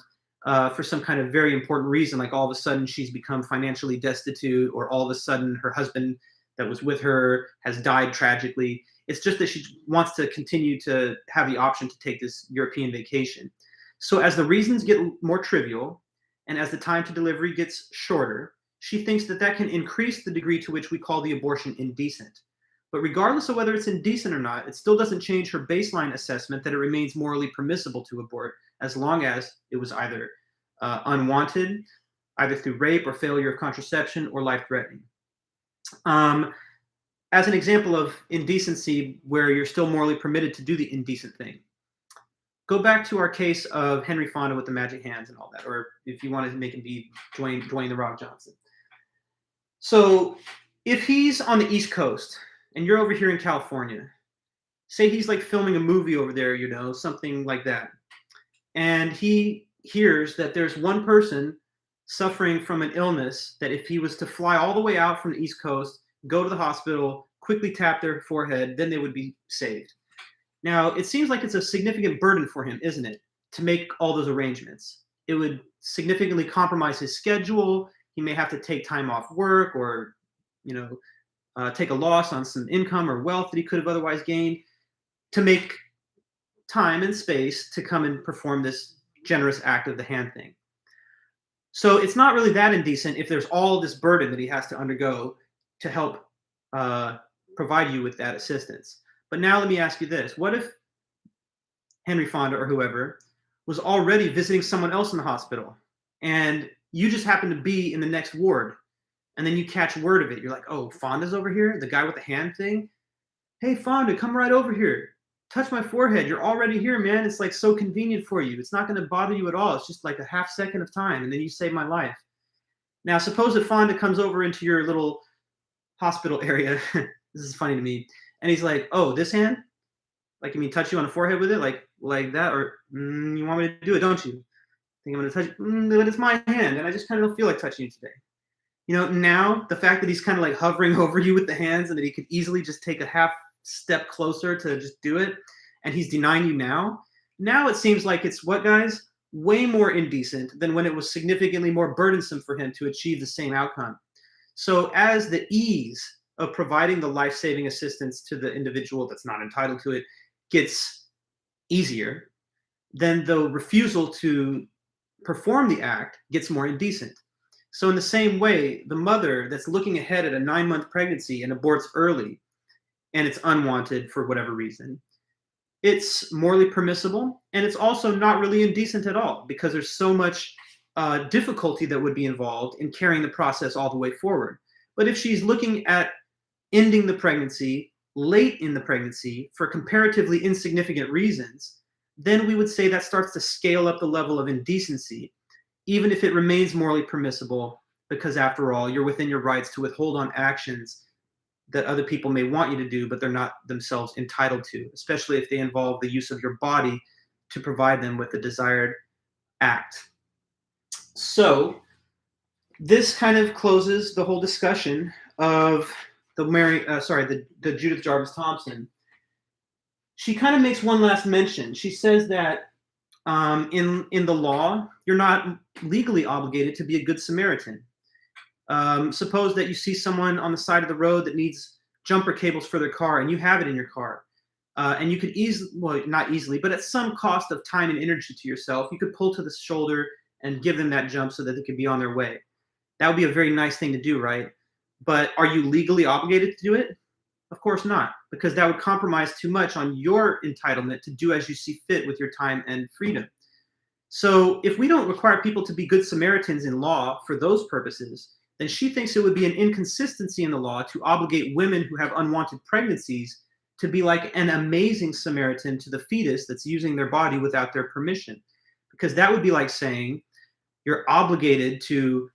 for some kind of very important reason, like all of a sudden she's become financially destitute, or all of a sudden her husband that was with her has died tragically. It's just that she wants to continue to have the option to take this European vacation. So as the reasons get more trivial, and as the time to delivery gets shorter, she thinks that that can increase the degree to which we call the abortion indecent. But regardless of whether it's indecent or not, it still doesn't change her baseline assessment that it remains morally permissible to abort, as long as it was either unwanted, either through rape or failure of contraception, or life-threatening. As an example of indecency where you're still morally permitted to do the indecent thing, go back to our case of Henry Fonda with the magic hands and all that, or if you wanted to make him be Dwayne The Rock Johnson. So if he's on the East Coast and you're over here in California, say he's like filming a movie over there, something like that, and he hears that there's one person suffering from an illness that if he was to fly all the way out from the East Coast, go to the hospital, quickly tap their forehead, then they would be saved. Now, it seems like it's a significant burden for him, isn't it, to make all those arrangements? It would significantly compromise his schedule. He may have to take time off work, or, take a loss on some income or wealth that he could have otherwise gained to make time and space to come and perform this generous act of the hand thing. So it's not really that indecent if there's all this burden that he has to undergo to help provide you with that assistance. But now let me ask you this. What if Henry Fonda or whoever was already visiting someone else in the hospital, and you just happen to be in the next ward, and then you catch word of it? You're like, oh, Fonda's over here, the guy with the hand thing? Hey, Fonda, come right over here. Touch my forehead. You're already here, man. It's like so convenient for you. It's not going to bother you at all. It's just like a half second of time, and then you save my life. Now, suppose that Fonda comes over into your little hospital area. This is funny to me. And he's like, oh, this hand? Like, touch you on the forehead with it? Like that? Or you want me to do it, don't you? Think I'm going to touch you? But it's my hand, and I just kind of don't feel like touching you today. Now, the fact that he's kind of like hovering over you with the hands, and that he could easily just take a half step closer to just do it, and he's denying you now it seems like it's, what, guys? Way more indecent than when it was significantly more burdensome for him to achieve the same outcome. So as the ease of providing the life-saving assistance to the individual that's not entitled to it gets easier, then the refusal to perform the act gets more indecent. So in the same way, the mother that's looking ahead at a 9-month pregnancy and aborts early, and it's unwanted for whatever reason, it's morally permissible, and it's also not really indecent at all, because there's so much difficulty that would be involved in carrying the process all the way forward. But if she's looking at ending the pregnancy late in the pregnancy for comparatively insignificant reasons, then we would say that starts to scale up the level of indecency, even if it remains morally permissible, because after all, you're within your rights to withhold on actions that other people may want you to do, but they're not themselves entitled to, especially if they involve the use of your body to provide them with the desired act. So this kind of closes the whole discussion of the Judith Jarvis Thompson. She kind of makes one last mention. She says that in the law, you're not legally obligated to be a good Samaritan. Suppose that you see someone on the side of the road that needs jumper cables for their car, and you have it in your car. And you could not easily, but at some cost of time and energy to yourself, you could pull to the shoulder and give them that jump so that they could be on their way. That would be a very nice thing to do, right? But are you legally obligated to do it? Of course not, because that would compromise too much on your entitlement to do as you see fit with your time and freedom. So if we don't require people to be good Samaritans in law for those purposes, then she thinks it would be an inconsistency in the law to obligate women who have unwanted pregnancies to be like an amazing Samaritan to the fetus that's using their body without their permission. Because that would be like saying you're obligated to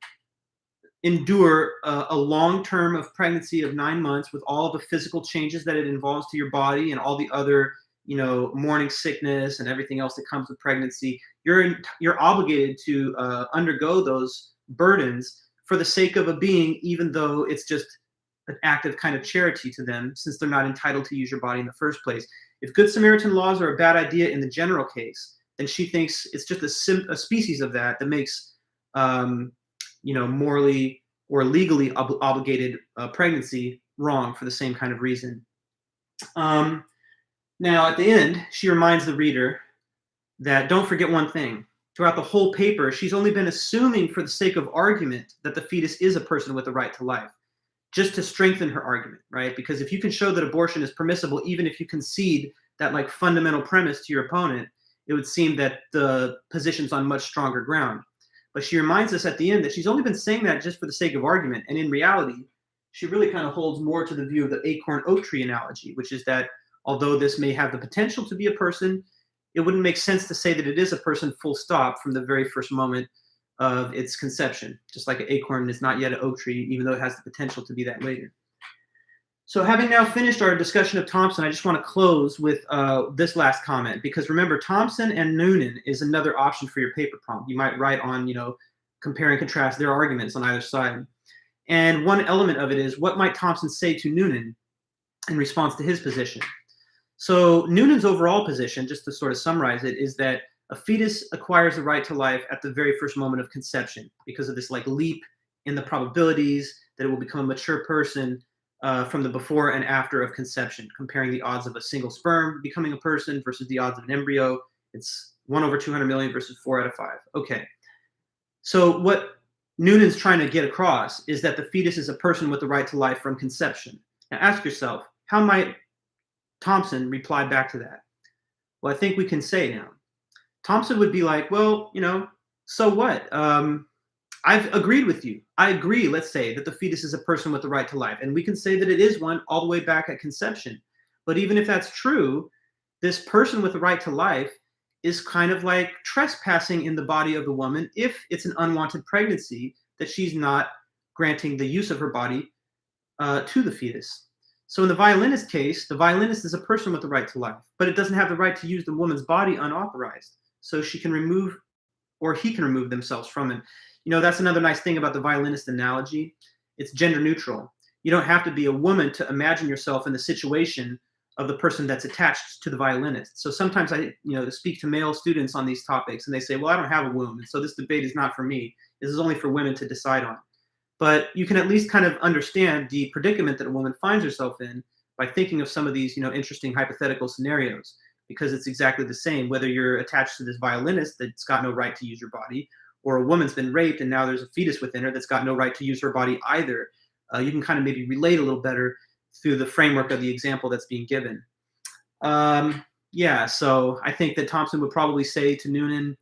endure a long term of pregnancy of 9 months with all the physical changes that it involves to your body and all the other, morning sickness and everything else that comes with pregnancy, you're obligated to undergo those burdens for the sake of a being, even though it's just an act of kind of charity to them, since they're not entitled to use your body in the first place. If Good Samaritan laws are a bad idea in the general case, then she thinks it's just a species of that makes morally or legally obligated pregnancy wrong for the same kind of reason. Now, at the end, she reminds the reader that don't forget one thing. Throughout the whole paper, she's only been assuming for the sake of argument that the fetus is a person with the right to life, just to strengthen her argument, right? Because if you can show that abortion is permissible, even if you concede that like fundamental premise to your opponent, it would seem that the position's on much stronger ground. But she reminds us at the end that she's only been saying that just for the sake of argument. And in reality, she really kind of holds more to the view of the acorn oak tree analogy, which is that although this may have the potential to be a person, it wouldn't make sense to say that it is a person full stop from the very first moment of its conception. Just like an acorn is not yet an oak tree, even though it has the potential to be that later. So having now finished our discussion of Thompson, I just want to close with this last comment, because remember, Thompson and Noonan is another option for your paper prompt. You might write on, compare and contrast their arguments on either side. And one element of it is, what might Thompson say to Noonan in response to his position? So Noonan's overall position, just to sort of summarize it, is that a fetus acquires the right to life at the very first moment of conception because of this like leap in the probabilities that it will become a mature person from the before and after of conception, comparing the odds of a single sperm becoming a person versus the odds of an embryo. It's 1 over 200 million versus 4 out of 5. Okay. So what Noonan's trying to get across is that the fetus is a person with the right to life from conception. Now ask yourself, how might Thompson reply back to that? Well, I think we can say now. Thompson would be like, well, so what? I've agreed with you. I agree, let's say, that the fetus is a person with the right to life. And we can say that it is one all the way back at conception. But even if that's true, this person with the right to life is kind of like trespassing in the body of the woman if it's an unwanted pregnancy that she's not granting the use of her body to the fetus. So in the violinist case, the violinist is a person with the right to life, but it doesn't have the right to use the woman's body unauthorized. So she can remove, or he can remove themselves from it. That's another nice thing about the violinist analogy. It's gender neutral. You don't have to be a woman to imagine yourself in the situation of the person that's attached to the violinist. So sometimes I, speak to male students on these topics and they say, well, I don't have a womb, and so this debate is not for me. This is only for women to decide on. But you can at least kind of understand the predicament that a woman finds herself in by thinking of some of these, interesting hypothetical scenarios, because it's exactly the same, whether you're attached to this violinist that's got no right to use your body, or a woman's been raped and now there's a fetus within her that's got no right to use her body either. You can kind of maybe relate a little better through the framework of the example that's being given. So I think that Thompson would probably say to Noonan,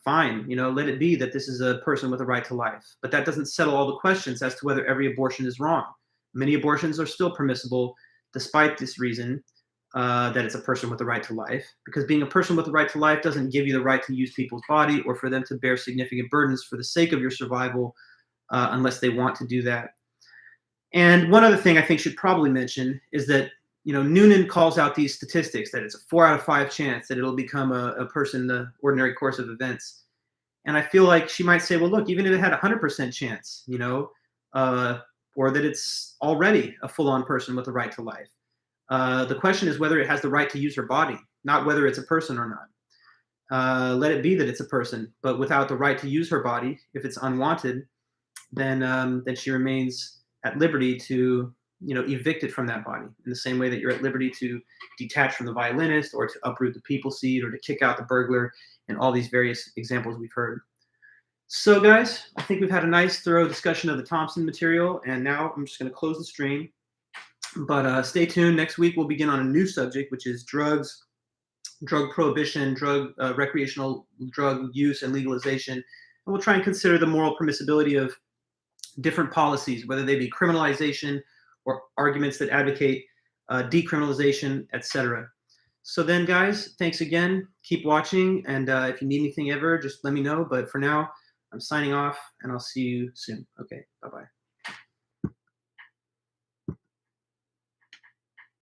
fine, let it be that this is a person with a right to life. But that doesn't settle all the questions as to whether every abortion is wrong. Many abortions are still permissible despite this reason, that it's a person with the right to life, because being a person with the right to life doesn't give you the right to use people's body or for them to bear significant burdens for the sake of your survival, unless they want to do that. And one other thing I think should probably mention is that, Noonan calls out these statistics, that it's a 4 out of 5 chance that it'll become a person in the ordinary course of events. And I feel like she might say, well, look, even if it had a 100% chance, or that it's already a full-on person with the right to life. The question is whether it has the right to use her body, not whether it's a person or not. Let it be that it's a person, but without the right to use her body, if it's unwanted, then she remains at liberty to, evict it from that body, in the same way that you're at liberty to detach from the violinist, or to uproot the people seed, or to kick out the burglar, and all these various examples we've heard. So guys, I think we've had a nice thorough discussion of the Thompson material, and now I'm just going to close the stream. But stay tuned. Next week we'll begin on a new subject, which is drugs, drug prohibition, recreational drug use and legalization. And we'll try and consider the moral permissibility of different policies, whether they be criminalization or arguments that advocate decriminalization, etc. So then, guys, thanks again. Keep watching, and if you need anything ever, just let me know. But for now, I'm signing off, and I'll see you soon. Okay, bye-bye.